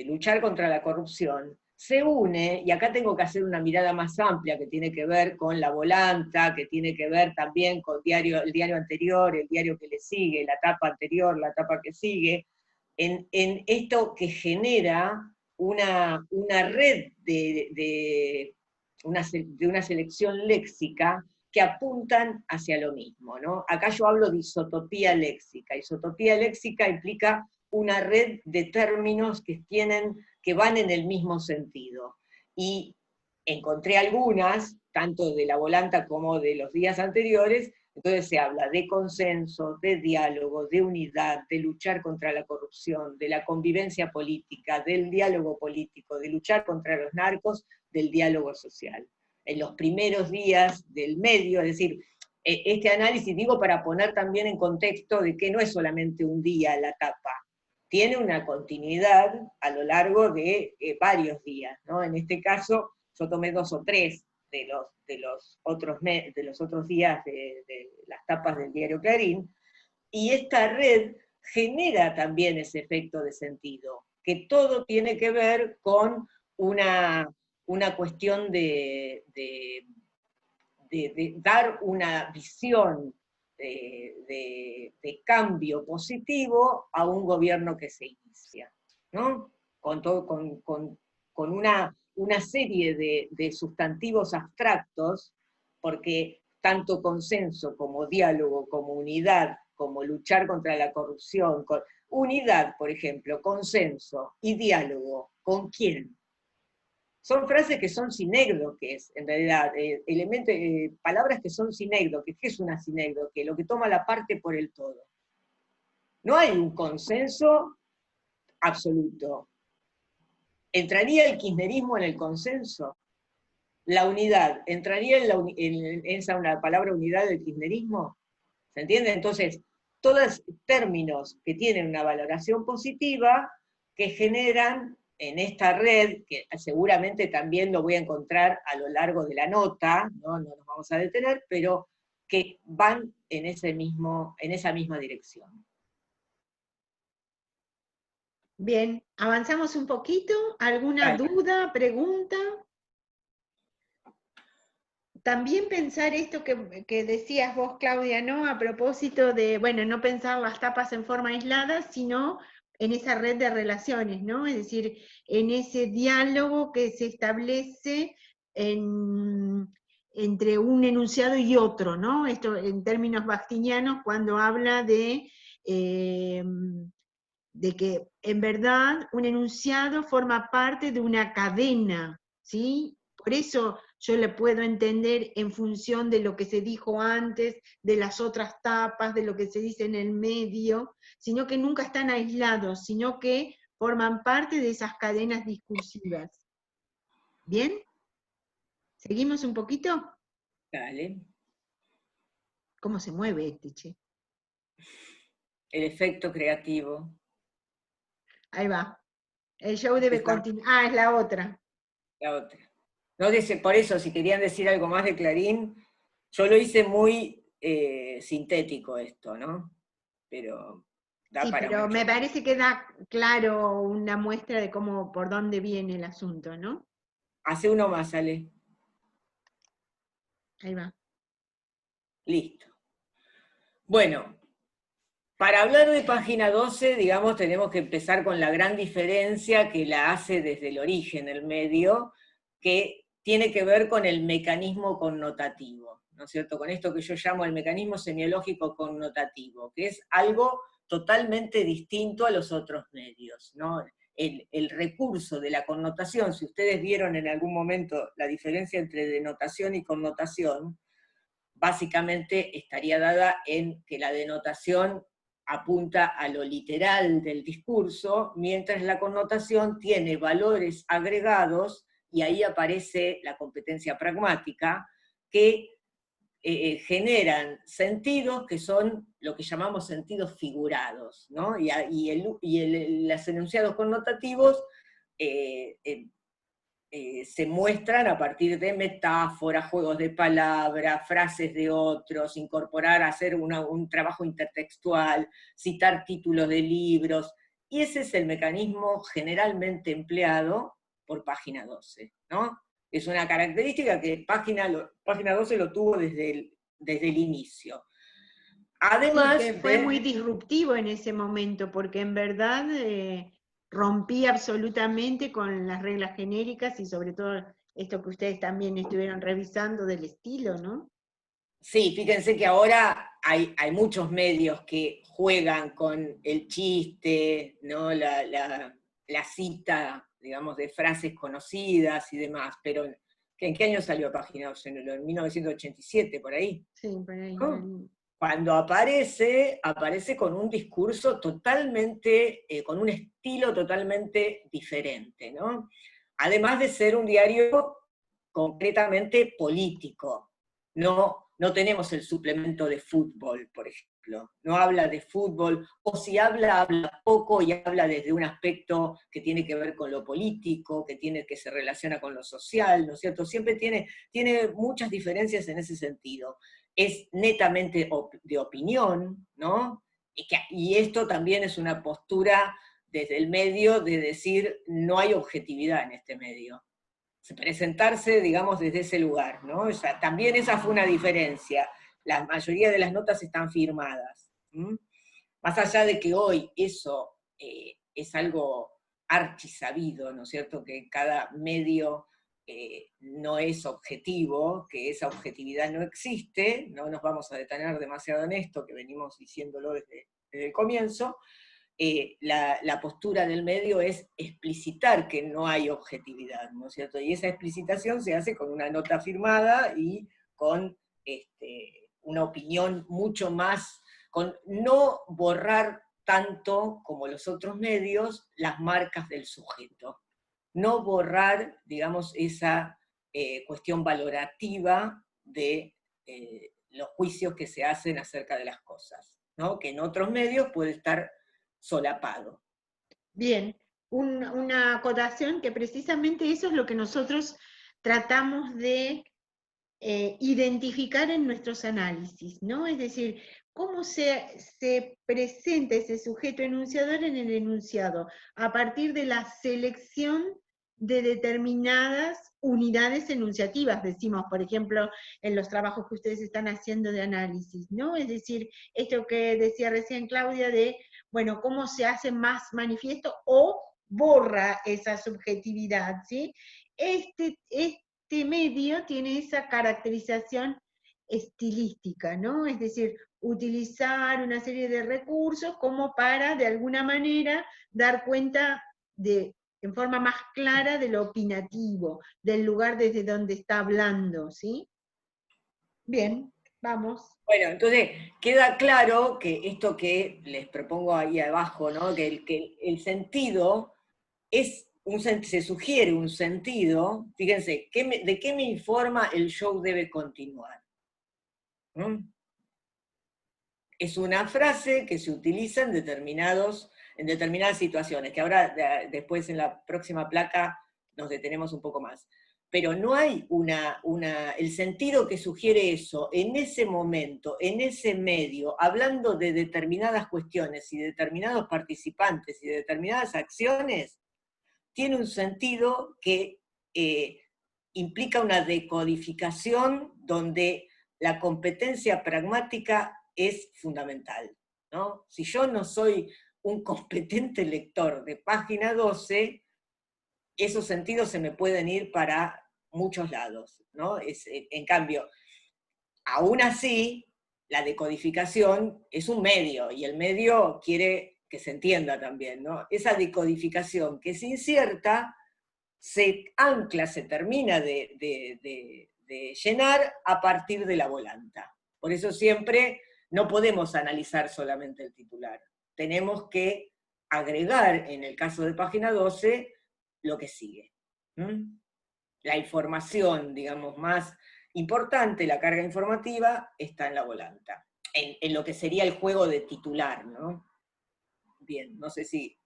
luchar contra la corrupción, se une, y acá tengo que hacer una mirada más amplia que tiene que ver con la volanta, que tiene que ver también con el diario anterior, el diario que le sigue, la etapa anterior, la etapa que sigue, en esto que genera una red de una selección léxica que apuntan hacia lo mismo, ¿no? Acá yo hablo de isotopía léxica. Isotopía léxica implica una red de términos que van en el mismo sentido. Y encontré algunas, tanto de la volanta como de los días anteriores, entonces se habla de consenso, de diálogo, de unidad, de luchar contra la corrupción, de la convivencia política, del diálogo político, de luchar contra los narcos, del diálogo social. En los primeros días del medio, es decir, este análisis digo para poner también en contexto de que no es solamente un día la etapa, tiene una continuidad a lo largo de varios días, ¿no? En este caso yo tomé 2 o 3 de los otros días de las tapas del diario Clarín, y esta red genera también ese efecto de sentido, que todo tiene que ver con una cuestión de dar una visión de cambio positivo a un gobierno que se inicia, ¿no? Con una serie de sustantivos abstractos, porque tanto consenso como diálogo, como unidad, como luchar contra la corrupción, unidad, por ejemplo, consenso y diálogo, ¿con quién? Son frases que son sinécdoques, en realidad, palabras que son sinécdoques. ¿Qué es una sinécdoque? Lo que toma la parte por el todo. No hay un consenso absoluto. ¿entraría el kirchnerismo en el consenso? ¿La unidad entraría en esa una palabra unidad del kirchnerismo? ¿Se entiende? Entonces, todos términos que tienen una valoración positiva, que generan en esta red, que seguramente también lo voy a encontrar a lo largo de la nota, no nos vamos a detener, pero que van en esa misma dirección. Bien, avanzamos un poquito. ¿Alguna Dale. duda, pregunta? También pensar esto que decías vos, Claudia, ¿no? A propósito de, bueno, no pensar las tapas en forma aislada, sino en esa red de relaciones, ¿no? Es decir, en ese diálogo que se establece entre un enunciado y otro, ¿no? Esto en términos bastinianos, cuando habla de que en verdad un enunciado forma parte de una cadena, ¿sí? Por eso yo le puedo entender en función de lo que se dijo antes, de las otras tapas, de lo que se dice en el medio, sino que nunca están aislados, sino que forman parte de esas cadenas discursivas. ¿Bien? ¿Seguimos un poquito? Dale. ¿Cómo se mueve este, che? El efecto creativo. Ahí va. El show debe continuar. Ah, es la otra. La otra. No dice, por eso, si querían decir algo más de Clarín, yo lo hice muy sintético esto, ¿no? Pero da Sí, para pero mucho. me parece que da claro una muestra de cómo, por dónde viene el asunto, ¿no? Hace uno más, Ale. Ahí va. Listo. Bueno, para hablar de página 12, digamos, tenemos que empezar con la gran diferencia que la hace desde el origen el medio, que tiene que ver con el mecanismo connotativo, ¿no es cierto? Con esto que yo llamo el mecanismo semiológico connotativo, que es algo totalmente distinto a los otros medios, ¿no? El recurso de la connotación, si ustedes vieron en algún momento la diferencia entre denotación y connotación, básicamente estaría dada en que la denotación apunta a lo literal del discurso, mientras la connotación tiene valores agregados, y ahí aparece la competencia pragmática, que generan sentidos que son lo que llamamos sentidos figurados, ¿no? Los enunciados connotativos se muestran a partir de metáforas, juegos de palabras, frases de otros, incorporar, hacer un trabajo intertextual, citar títulos de libros, y ese es el mecanismo generalmente empleado por página 12, ¿no? Es una característica que página 12 lo tuvo desde el inicio. Además, sí, que fue muy disruptivo en ese momento, porque en verdad rompía absolutamente con las reglas genéricas y sobre todo esto que ustedes también estuvieron revisando del estilo, ¿no? Sí, fíjense que ahora hay muchos medios que juegan con el chiste, ¿no? La cita, digamos, de frases conocidas y demás, pero ¿en qué año salió Página 12? En 1987, por ahí. Sí, por ahí. ¿No? Cuando aparece con un discurso totalmente, con un estilo totalmente diferente, ¿no? Además de ser un diario concretamente político. No tenemos el suplemento de fútbol, por ejemplo. No habla de fútbol, o si habla poco y habla desde un aspecto que tiene que ver con lo político, que se relaciona con lo social, ¿no es cierto? Siempre tiene muchas diferencias en ese sentido. Es netamente de opinión, ¿no? Y esto también es una postura desde el medio de decir, no hay objetividad en este medio. Presentarse, digamos, desde ese lugar, ¿no? O sea, también esa fue una diferencia. La mayoría de las notas están firmadas. Más allá de que hoy eso es algo archisabido, ¿no es cierto? Que cada medio no es objetivo, que esa objetividad no existe, no nos vamos a detener demasiado en esto, que venimos diciéndolo desde el comienzo. La postura del medio es explicitar que no hay objetividad, ¿no es cierto? Y esa explicitación se hace con una nota firmada y con una opinión mucho más, con no borrar tanto como los otros medios las marcas del sujeto, no borrar, digamos, esa cuestión valorativa de los juicios que se hacen acerca de las cosas, ¿no? Que en otros medios puede estar solapado. Bien, una acotación que precisamente eso es lo que nosotros tratamos de identificar en nuestros análisis, ¿no? Es decir, cómo se presenta ese sujeto enunciador en el enunciado, a partir de la selección de determinadas unidades enunciativas, decimos, por ejemplo, en los trabajos que ustedes están haciendo de análisis, ¿no? Es decir, esto que decía recién Claudia de, bueno, cómo se hace más manifiesto o borra esa subjetividad, ¿sí? Este medio tiene esa caracterización estilística, ¿no? Es decir, utilizar una serie de recursos como para, de alguna manera, dar cuenta en forma más clara de lo opinativo, del lugar desde donde está hablando, ¿sí? Bien, vamos. Bueno, entonces queda claro que esto que les propongo ahí abajo, ¿no? Que el sentido es se sugiere un sentido, fíjense, ¿de qué me informa el show debe continuar? ¿Mm? Es una frase que se utiliza en determinadas situaciones, que ahora después en la próxima placa nos detenemos un poco más. Pero no hay el sentido que sugiere eso en ese momento, en ese medio, hablando de determinadas cuestiones y de determinados participantes y de determinadas acciones, tiene un sentido que implica una decodificación donde la competencia pragmática es fundamental, ¿no? Si yo no soy un competente lector de página 12, esos sentidos se me pueden ir para muchos lados, ¿no? En cambio, aún así, la decodificación es un medio, y el medio quiere que se entienda también, ¿no? Esa decodificación que se inserta, se ancla, se termina de llenar a partir de la volanta. Por eso siempre no podemos analizar solamente el titular. Tenemos que agregar, en el caso de página 12, lo que sigue. La información, digamos, más importante, la carga informativa, está en la volanta. En lo que sería el juego de titular, ¿no? Bien, no sé si...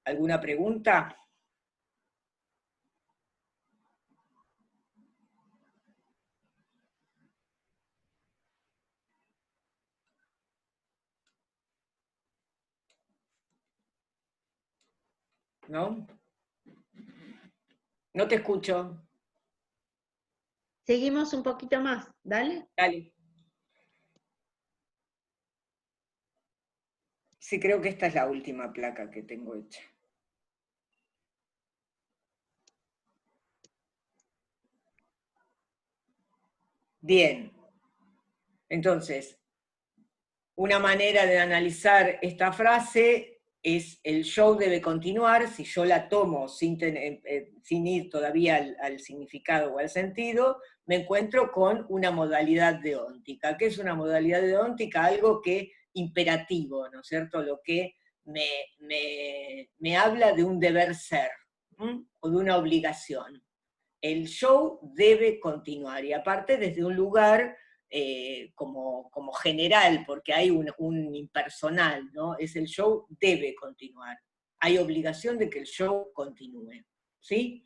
¿Alguna pregunta? ¿No? No te escucho. Seguimos un poquito más, ¿dale? Dale. Sí, creo que esta es la última placa que tengo hecha. Bien. Entonces, una manera de analizar esta frase es el show debe continuar. Si yo la tomo sin ir todavía al significado o al sentido, me encuentro con una modalidad deóntica. ¿Qué es una modalidad deóntica? Algo que imperativo, ¿no es cierto? Lo que me habla de un deber ser, o de una obligación. El show debe continuar, y aparte desde un lugar como general, porque hay un impersonal, ¿no? Es el show debe continuar. Hay obligación de que el show continúe, ¿sí?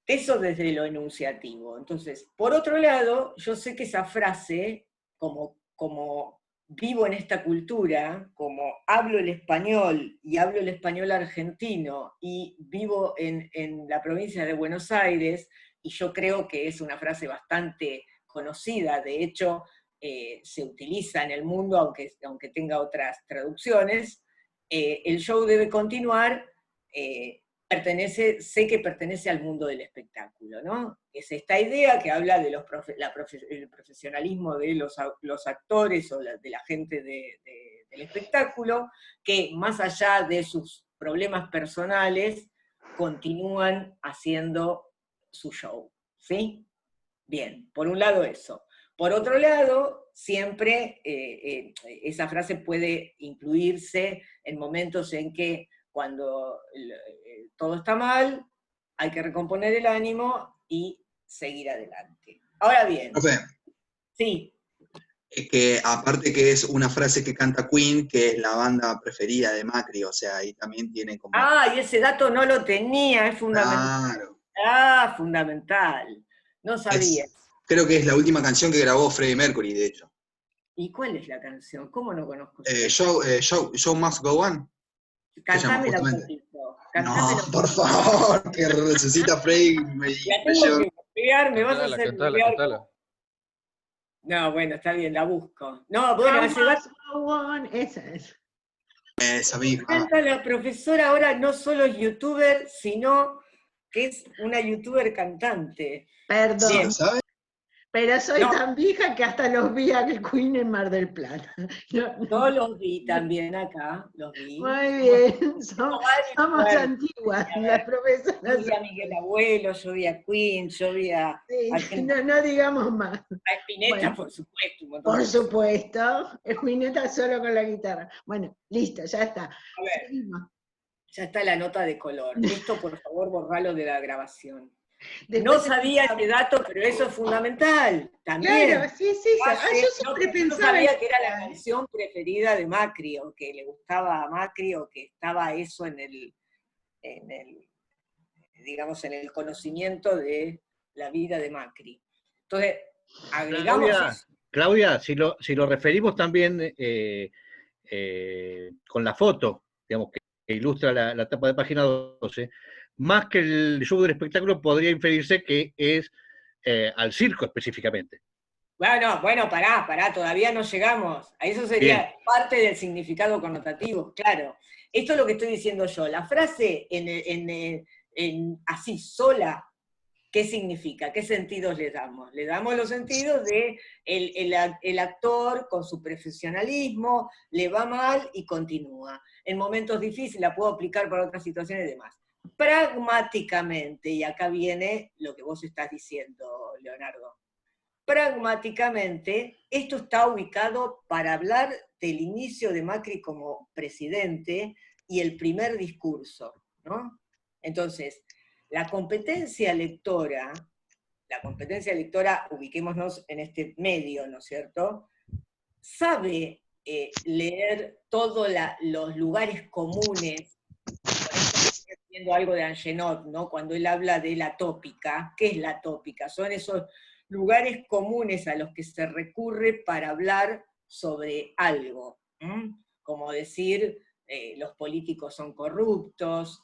Eso desde lo enunciativo. Entonces, por otro lado, yo sé que esa frase, como vivo en esta cultura, como hablo el español, y hablo el español argentino, y vivo en la provincia de Buenos Aires, y yo creo que es una frase bastante conocida, de hecho, se utiliza en el mundo, aunque tenga otras traducciones, el show debe continuar, sé que pertenece al mundo del espectáculo, ¿no? Es esta idea que habla de el profesionalismo de los actores o de la gente del espectáculo, que más allá de sus problemas personales, continúan haciendo su show, ¿sí? Bien, por un lado eso. Por otro lado, siempre esa frase puede incluirse en momentos en que cuando todo está mal, hay que recomponer el ánimo y seguir adelante. Ahora bien, Profe, sí, es que aparte que es una frase que canta Queen, que es la banda preferida de Macri, o sea, ahí también tiene como... y ese dato no lo tenía, es fundamental. Claro. Fundamental. No sabía. Creo que es la última canción que grabó Freddie Mercury, de hecho. ¿Y cuál es la canción? ¿Cómo no conozco esa Show Must Go On. Cantámela un justamente. poquito. No, por favor, que resucita Freddie. La tengo que copiar, me vas a hacer copiar. Cantala. No, bueno, está bien, la busco. No, bueno, ese dato Esa es. Esa misma. canta la profesora ahora no solo es youtuber, sino que es una youtuber cantante. Perdón, ¿Sí lo sabe? pero soy No. tan vieja que hasta los vi a Queen en Mar del Plata. Yo los vi también acá, los vi. Muy bien, somos Bueno, antiguas, a ver, las profesoras. Yo vi a Miguel Abuelo, yo vi a Queen, yo vi a Sí, no digamos más. Spinetta, Bueno, por supuesto. Un montón por de cosas. supuesto, Spinetta solo con la guitarra. Bueno, listo, ya está. A ver, Seguimos. ya está la nota de color. Esto, por favor, borralo de la grabación. Después No sabía este dato, pero eso es fundamental. También. Claro, sí, sí. Yo siempre No pensaba sabía que era la canción preferida de Macri, o que le gustaba a Macri, o que estaba eso en el digamos, en el conocimiento de la vida de Macri. Entonces, agregamos eso. Claudia, si lo referimos también con la foto, digamos, que ilustra la tapa de página 12, más que el show del espectáculo podría inferirse que es al circo específicamente. Bueno, pará, todavía no llegamos. A eso sería parte del significado connotativo, claro. Esto es lo que estoy diciendo yo. La frase así sola, ¿qué significa? ¿Qué sentidos le damos? Le damos los sentidos de el actor con su profesionalismo, le va mal y continúa. En momentos difíciles la puedo aplicar para otras situaciones y demás. Pragmáticamente, y acá viene lo que vos estás diciendo, Leonardo, pragmáticamente, esto está ubicado para hablar del inicio de Macri como presidente y el primer discurso, ¿no? Entonces, la competencia lectora, ubiquémonos en este medio, ¿no es cierto?, sabe leer todos los lugares comunes. Por eso estoy haciendo algo de Angenot, ¿no? Cuando él habla de la tópica, ¿qué es la tópica? Son esos lugares comunes a los que se recurre para hablar sobre algo, como decir, los políticos son corruptos,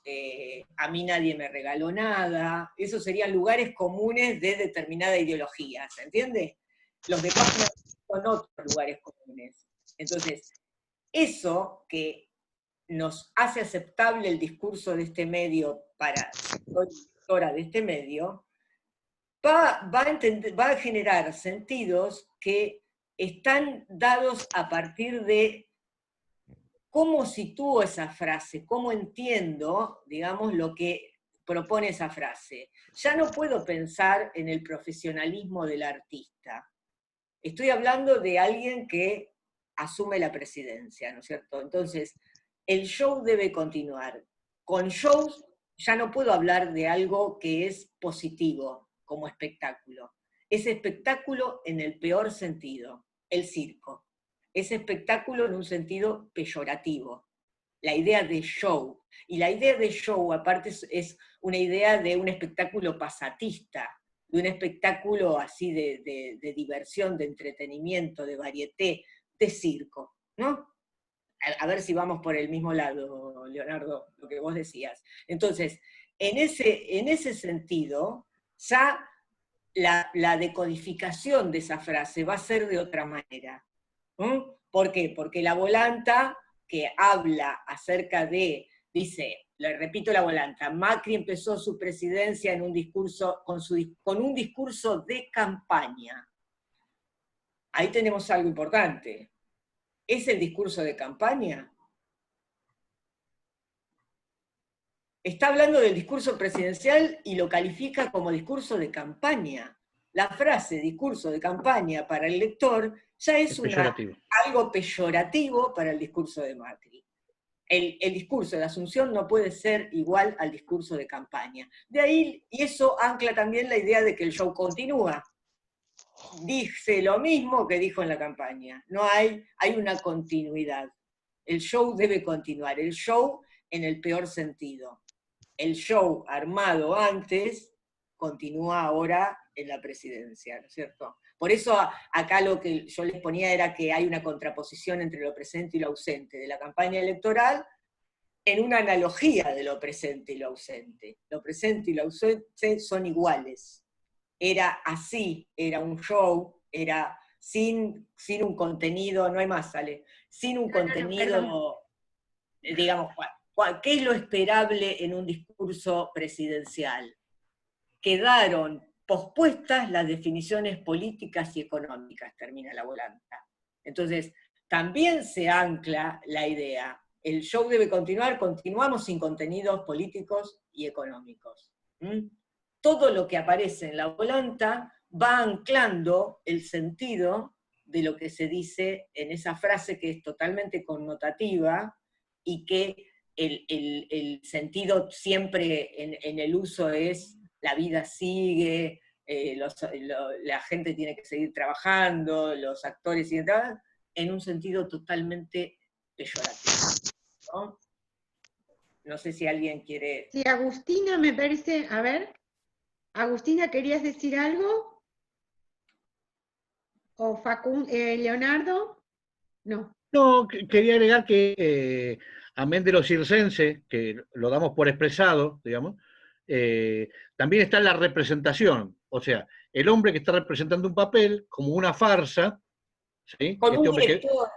a mí nadie me regaló nada, esos serían lugares comunes de determinada ideología, ¿se entiende? Los de página son otros lugares comunes. Entonces, eso que nos hace aceptable el discurso de este medio para la lectora de este medio, va a generar sentidos que están dados a partir de cómo sitúo esa frase, cómo entiendo, digamos, lo que propone esa frase. Ya no puedo pensar en el profesionalismo del artista. Estoy hablando de alguien que asume la presidencia, ¿no es cierto? Entonces, el show debe continuar. Con shows ya no puedo hablar de algo que es positivo, como espectáculo. Es espectáculo en el peor sentido, el circo. Es espectáculo en un sentido peyorativo. La idea de show. Y la idea de show, aparte, es una idea de un espectáculo pasatista, de un espectáculo así de diversión, de entretenimiento, de varieté, de circo, ¿no? A ver si vamos por el mismo lado, Leonardo, lo que vos decías. Entonces, en ese sentido, ya la decodificación de esa frase va a ser de otra manera. ¿Por qué? Porque la volanta que habla acerca de, dice, le repito la volanta, Macri empezó su presidencia en un discurso, con un discurso de campaña. Ahí tenemos algo importante. ¿Es el discurso de campaña? Está hablando del discurso presidencial y lo califica como discurso de campaña. La frase discurso de campaña para el lector ya es algo peyorativo para el discurso de Macri. el discurso de Asunción no puede ser igual al discurso de campaña. De ahí, y eso ancla también la idea de que el show continúa. Dice lo mismo que dijo en la campaña. No hay una continuidad. El show debe continuar. El show en el peor sentido. El show armado antes continúa ahora en la presidencia, ¿no es cierto? Por eso acá lo que yo les ponía era que hay una contraposición entre lo presente y lo ausente de la campaña electoral, en una analogía de lo presente y lo ausente. Lo presente y lo ausente son iguales. Era así, era un show, era sin un contenido, no hay más, ¿sale? Sin un contenido, digamos, ¿qué es lo esperable en un discurso presidencial? Quedaron pospuestas las definiciones políticas y económicas, termina la volanta. Entonces, también se ancla la idea, el show debe continuar, continuamos sin contenidos políticos y económicos. Todo lo que aparece en la volanta va anclando el sentido de lo que se dice en esa frase que es totalmente connotativa y que el sentido siempre en el uso es la vida sigue, la gente tiene que seguir trabajando, los actores siguen trabajando, en un sentido totalmente peyorativo, ¿no? No sé si alguien quiere... Sí, Agustina me parece, a ver, Agustina, ¿querías decir algo? ¿O Leonardo? No. No, quería agregar que, amén de lo circense, que lo damos por expresado, digamos, también está la representación, o sea, el hombre que está representando un papel como una farsa, ¿sí? Con un director,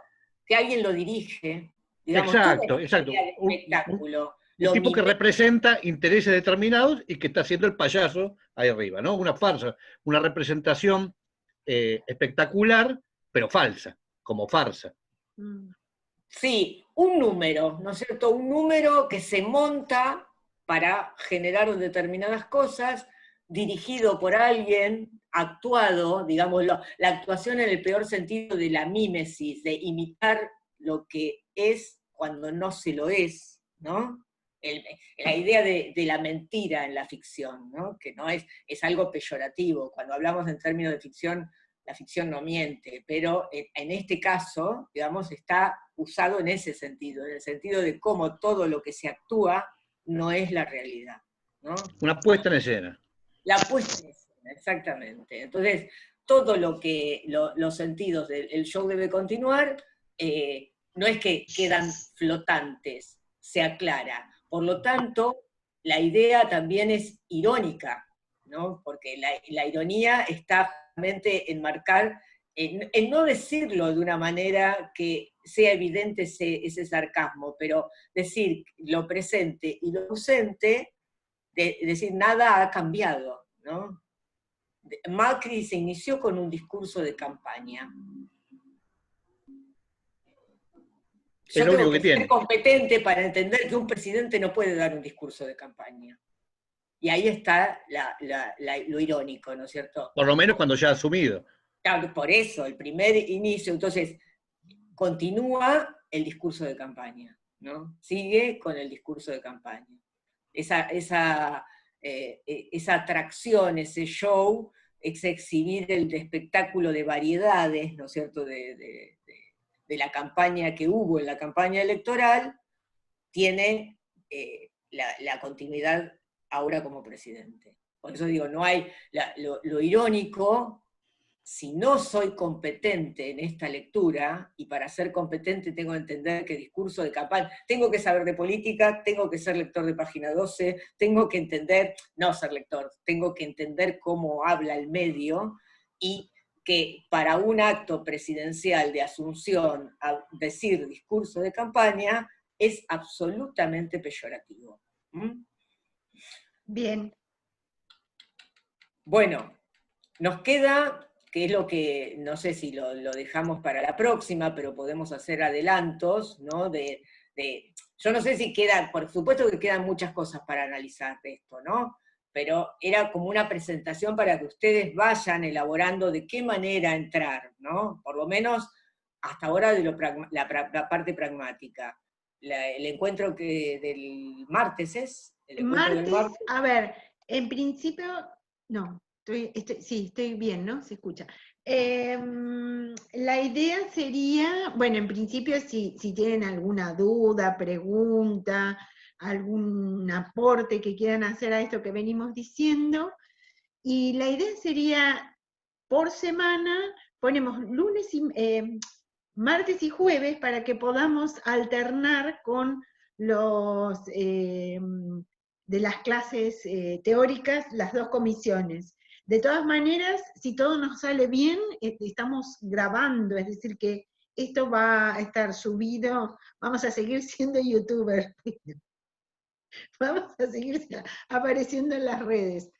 que alguien lo dirige, digamos, exacto, exacto. Espectáculo. Un tipo que representa intereses determinados y que está haciendo el payaso ahí arriba, ¿no? Una farsa, una representación espectacular, pero falsa, como farsa. Sí, un número, ¿no es cierto? Un número que se monta para generar determinadas cosas, dirigido por alguien, actuado, digamos, la actuación en el peor sentido de la mímesis, de imitar lo que es cuando no se lo es, ¿no? La idea de la mentira en la ficción, ¿no? Que no es algo peyorativo. Cuando hablamos en términos de ficción, la ficción no miente, pero en este caso, digamos, está usado en ese sentido, en el sentido de cómo todo lo que se actúa no es la realidad, ¿no? Una puesta en escena. La puesta en escena, exactamente. Entonces, todo lo que, los sentidos del show debe continuar, no es que quedan flotantes, se aclara. Por lo tanto, la idea también es irónica, ¿no? Porque la ironía está realmente en marcar, en no decirlo de una manera que sea evidente ese sarcasmo, pero decir lo presente y lo ausente, decir nada ha cambiado, ¿no? Macri se inició con un discurso de campaña. Yo tengo que ser competente para entender que un presidente no puede dar un discurso de campaña. Y ahí está lo irónico, ¿no es cierto? Por lo menos cuando ya ha asumido. Claro, por eso, el primer inicio, entonces, continúa el discurso de campaña, ¿no? Sigue con el discurso de campaña. Esa atracción, ese show, ese exhibir el espectáculo de variedades, ¿no es cierto?, de la campaña que hubo en la campaña electoral, tiene la continuidad ahora como presidente. Por eso digo, no hay lo irónico, si no soy competente en esta lectura, y para ser competente tengo que entender que discurso de campaña, tengo que saber de política, tengo que ser lector de Página 12, tengo que entender, no ser lector, tengo que entender cómo habla el medio, y que para un acto presidencial de Asunción decir discurso de campaña es absolutamente peyorativo. Bien. Bueno, nos queda, que es lo que, no sé si lo dejamos para la próxima, pero podemos hacer adelantos, ¿no? Yo no sé si queda, por supuesto que quedan muchas cosas para analizar de esto, ¿no? Pero era como una presentación para que ustedes vayan elaborando de qué manera entrar, ¿no? Por lo menos hasta ahora de la parte pragmática. el encuentro del martes es. El encuentro del Martes, a ver, en principio, no, sí, estoy bien, ¿no? Se escucha. La idea sería, bueno, en principio si tienen alguna duda, pregunta, algún aporte que quieran hacer a esto que venimos diciendo, y la idea sería, por semana, ponemos martes y jueves para que podamos alternar con los de las clases teóricas, las dos comisiones. De todas maneras, si todo nos sale bien, estamos grabando, es decir que esto va a estar subido, vamos a seguir siendo youtubers, vamos a seguir apareciendo en las redes.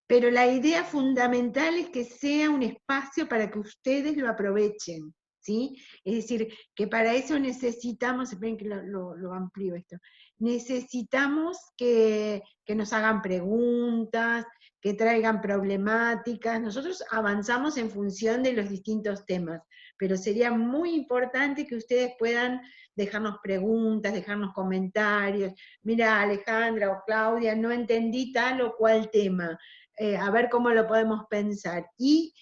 Pero la idea fundamental es que sea un espacio para que ustedes lo aprovechen, ¿sí? Es decir, que para eso necesitamos, esperen que lo amplío esto, necesitamos que nos hagan preguntas, que traigan problemáticas. Nosotros avanzamos en función de los distintos temas, pero sería muy importante que ustedes puedan dejarnos preguntas, dejarnos comentarios. Mira, Alejandra o Claudia, no entendí tal o cual tema. A ver cómo lo podemos pensar. Y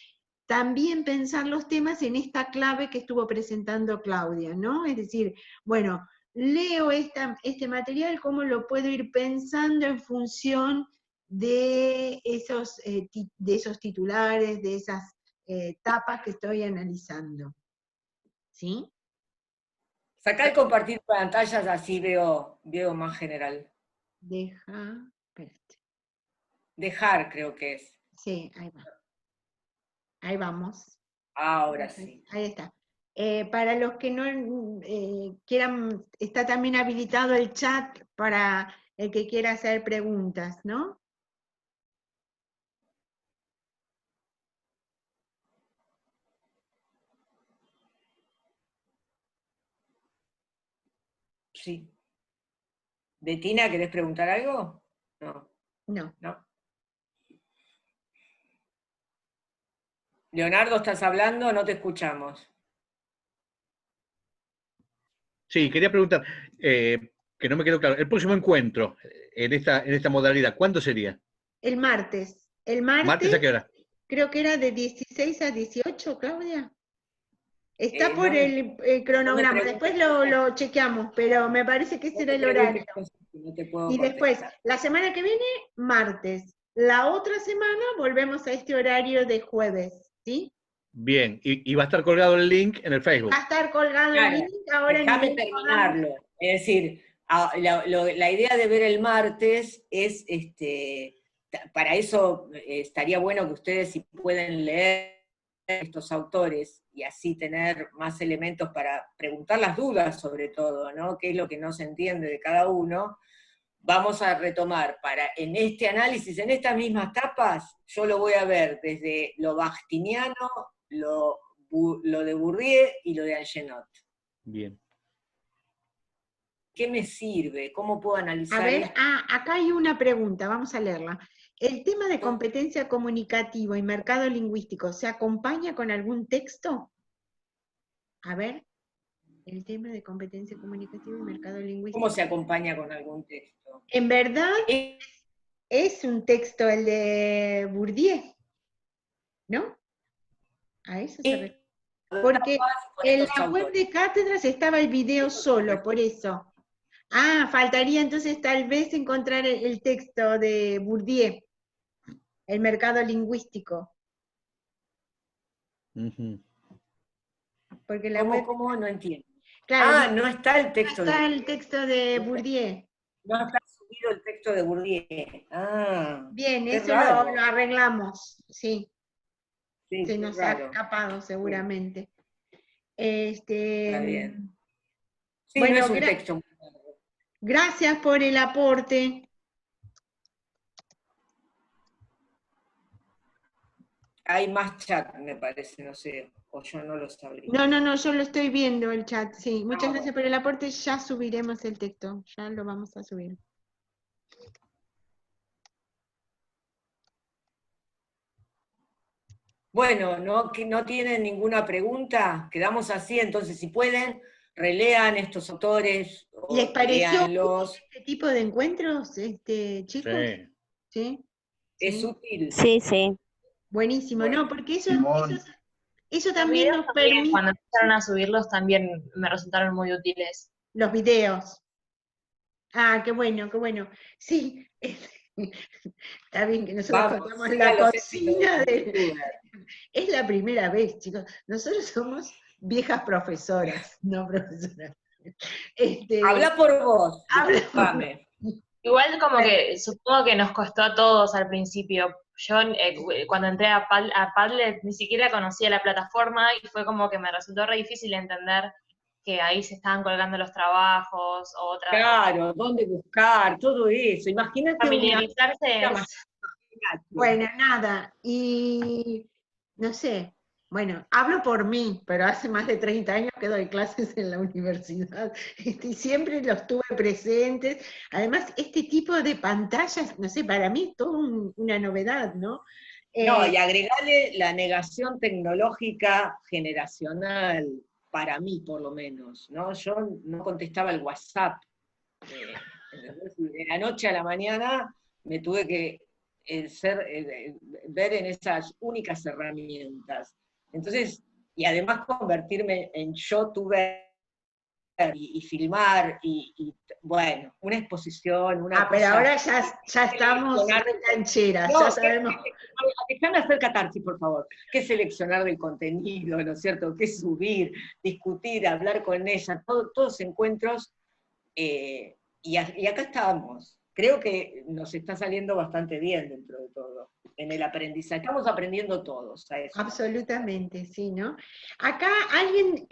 también pensar los temas en esta clave que estuvo presentando Claudia, ¿no? Es decir, bueno, leo este material, cómo lo puedo ir pensando en función de esos titulares, de esas tapas que estoy analizando. ¿Sí? Sacá el compartir pantallas, así veo más general. Espérate. Dejar, creo que es. Sí, ahí va. Ahí vamos. Ahora sí. Ahí está. Para los que no quieran, está también habilitado el chat para el que quiera hacer preguntas, ¿no? Sí. ¿Betina, querés preguntar algo? No. No. No. Leonardo, ¿estás hablando? No te escuchamos. Sí, quería preguntar, que no me quedó claro, el próximo encuentro en esta modalidad, ¿cuándo sería? El martes. El ¿Martes a qué hora? creo que era de 16 a 18, Claudia. Está por No el cronograma, después lo chequeamos, pero me parece que ese era el horario. No te puedo Y después, contestar. la semana que viene, martes. La otra semana volvemos a este horario de jueves, ¿sí? Bien, y va a estar colgado el link en el Facebook. Va a estar colgado Claro, el link ahora déjame terminarlo. Es decir, la idea de ver el martes es, para eso estaría bueno que ustedes si pueden leer estos autores y así tener más elementos para preguntar las dudas sobre todo, ¿no? ¿Qué es lo que no se entiende de cada uno? Vamos a retomar en este análisis, en estas mismas tapas, yo lo voy a ver desde lo bastiniano, lo de Bourdieu y lo de Angenot. Bien. ¿Qué me sirve? ¿Cómo puedo analizar? A ver, acá hay una pregunta, vamos a leerla. ¿El tema de competencia comunicativa y mercado lingüístico se acompaña con algún texto? A ver, el tema de competencia comunicativa y mercado lingüístico. ¿Cómo se acompaña con algún texto? En verdad, es un texto el de Bourdieu, ¿no? A eso se refiere. Porque en la web de cátedras estaba el video solo, por eso. Faltaría entonces tal vez encontrar el texto de Bourdieu, el mercado lingüístico. Porque la web... ¿Cómo? No entiendo. Claro, no está el texto. No está el texto de Bourdieu. No está subido el texto de Bourdieu. Bien, qué eso raro. lo arreglamos, sí. Sí, Se nos ha escapado seguramente. Está bien. Sí, bueno, no es un texto muy largo. Gracias por el aporte. Hay más chat, me parece, no sé, o yo no lo sabría. No, yo lo estoy viendo el chat, sí. Muchas gracias por el aporte, ya subiremos el texto, ya lo vamos a subir. Bueno, no tienen ninguna pregunta, quedamos así, entonces si pueden relean estos autores, o ¿Les pareció léanlos. este tipo de encuentros, chicos? Sí. ¿Sí? Es ¿Sí? útil. Sí, sí. Buenísimo, Bueno. ¿no? Porque eso Los también videos nos también, permite, cuando empezaron a subirlos, también me resultaron muy útiles. los videos. Ah, qué bueno, qué bueno. Sí, está bien que nosotros Vamos, contamos sí, la a los éxitos cocina de de... youtuber. Es la primera vez, chicos. Nosotros somos viejas profesoras, no profesoras. Habla por vos, Habla por disculpame. Igual como que supongo que nos costó a todos al principio. Yo cuando entré a Padlet ni siquiera conocía la plataforma y fue como que me resultó re difícil entender que ahí se estaban colgando los trabajos o otra. Claro, dónde buscar, todo eso. Imagínate Familiarizarse una... Bueno, nada, y no sé, bueno, hablo por mí, pero hace más de 30 años que doy clases en la universidad, y siempre los tuve presentes. Además, este tipo de pantallas, no sé, para mí es todo una novedad, ¿no? No, y agregarle la negación tecnológica generacional, para mí por lo menos, ¿no? Yo no contestaba el WhatsApp. De la noche a la mañana me tuve que ver en esas únicas herramientas. Entonces, y además convertirme en youtuber y filmar, y bueno, una exposición, una pero cosa... ahora ya estamos cancheras, No, ya sabemos. déjame hacer catarsis, por favor. ¿Qué seleccionar del contenido, no es cierto? ¿Qué subir, discutir, hablar con ella? Todos encuentros, y acá estamos. Creo que nos está saliendo bastante bien dentro de todo, en el aprendizaje. Estamos aprendiendo todos a eso. Absolutamente, sí, ¿no? Acá alguien,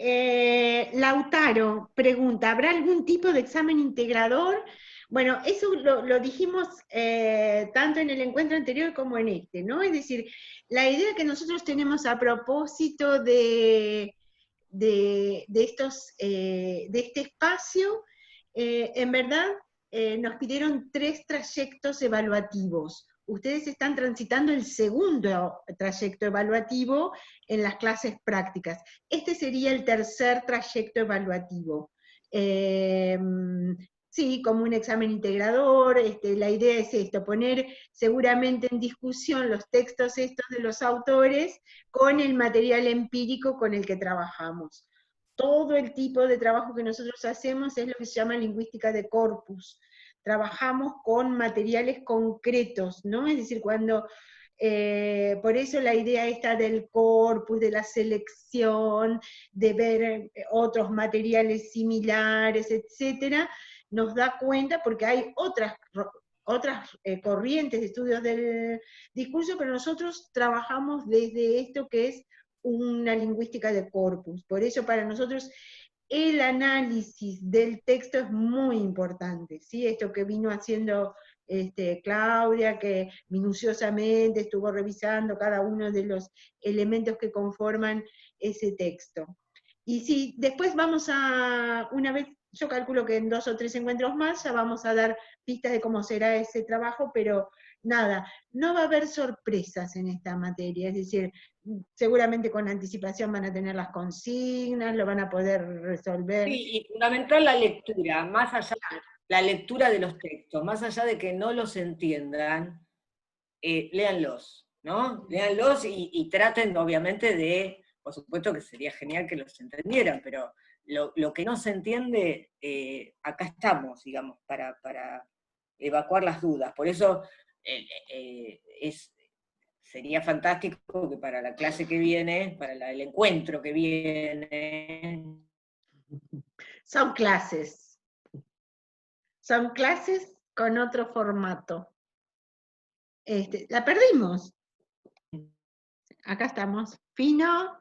Lautaro, pregunta, ¿habrá algún tipo de examen integrador? Bueno, eso lo dijimos tanto en el encuentro anterior como en este, ¿no? Es decir, la idea que nosotros tenemos a propósito de este espacio, en verdad, nos pidieron 3 trayectos evaluativos. Ustedes están transitando el segundo trayecto evaluativo en las clases prácticas. Este sería el tercer trayecto evaluativo. Sí, como un examen integrador, la idea es esto, poner seguramente en discusión los textos estos de los autores con el material empírico con el que trabajamos. Todo el tipo de trabajo que nosotros hacemos es lo que se llama lingüística de corpus. Trabajamos con materiales concretos, ¿no? Es decir, cuando, por eso la idea esta del corpus, de la selección, de ver otros materiales similares, etcétera, nos da cuenta, porque hay otras corrientes de estudios del discurso, pero nosotros trabajamos desde esto que es una lingüística de corpus. Por eso para nosotros el análisis del texto es muy importante, ¿sí? Esto que vino haciendo Claudia, que minuciosamente estuvo revisando cada uno de los elementos que conforman ese texto. Y sí, después vamos a, una vez, yo calculo que en 2 o 3 encuentros más ya vamos a dar pistas de cómo será ese trabajo, pero nada, no va a haber sorpresas en esta materia, es decir, seguramente con anticipación van a tener las consignas, lo van a poder resolver. Sí, y fundamental la lectura, más allá de la lectura de los textos, más allá de que no los entiendan, léanlos, ¿no? Léanlos y traten, obviamente, de, por supuesto que sería genial que los entendieran, pero lo que no se entiende, acá estamos, digamos, para evacuar las dudas. Por eso sería fantástico que para la clase que viene, para el encuentro que viene... Son clases. Son clases con otro formato. La perdimos. Acá estamos. Fino.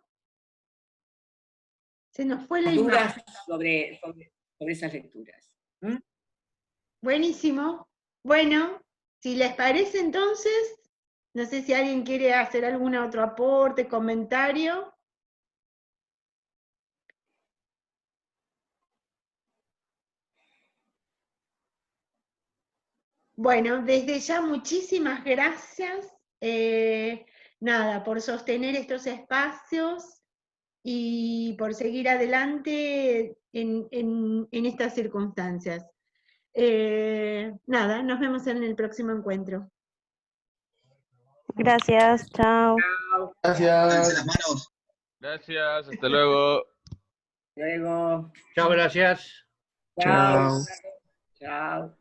Se nos fue la dudas imagen. sobre esas lecturas. ¿Mm? Buenísimo. Bueno, si les parece entonces, no sé si alguien quiere hacer algún otro aporte, comentario. Bueno, desde ya muchísimas gracias, nada, por sostener estos espacios, y por seguir adelante en estas circunstancias. Nada, nos vemos en el próximo encuentro. Gracias, chao. Lávense Gracias. las manos. Gracias, hasta luego. Luego. Chao, gracias. Chao. Chao.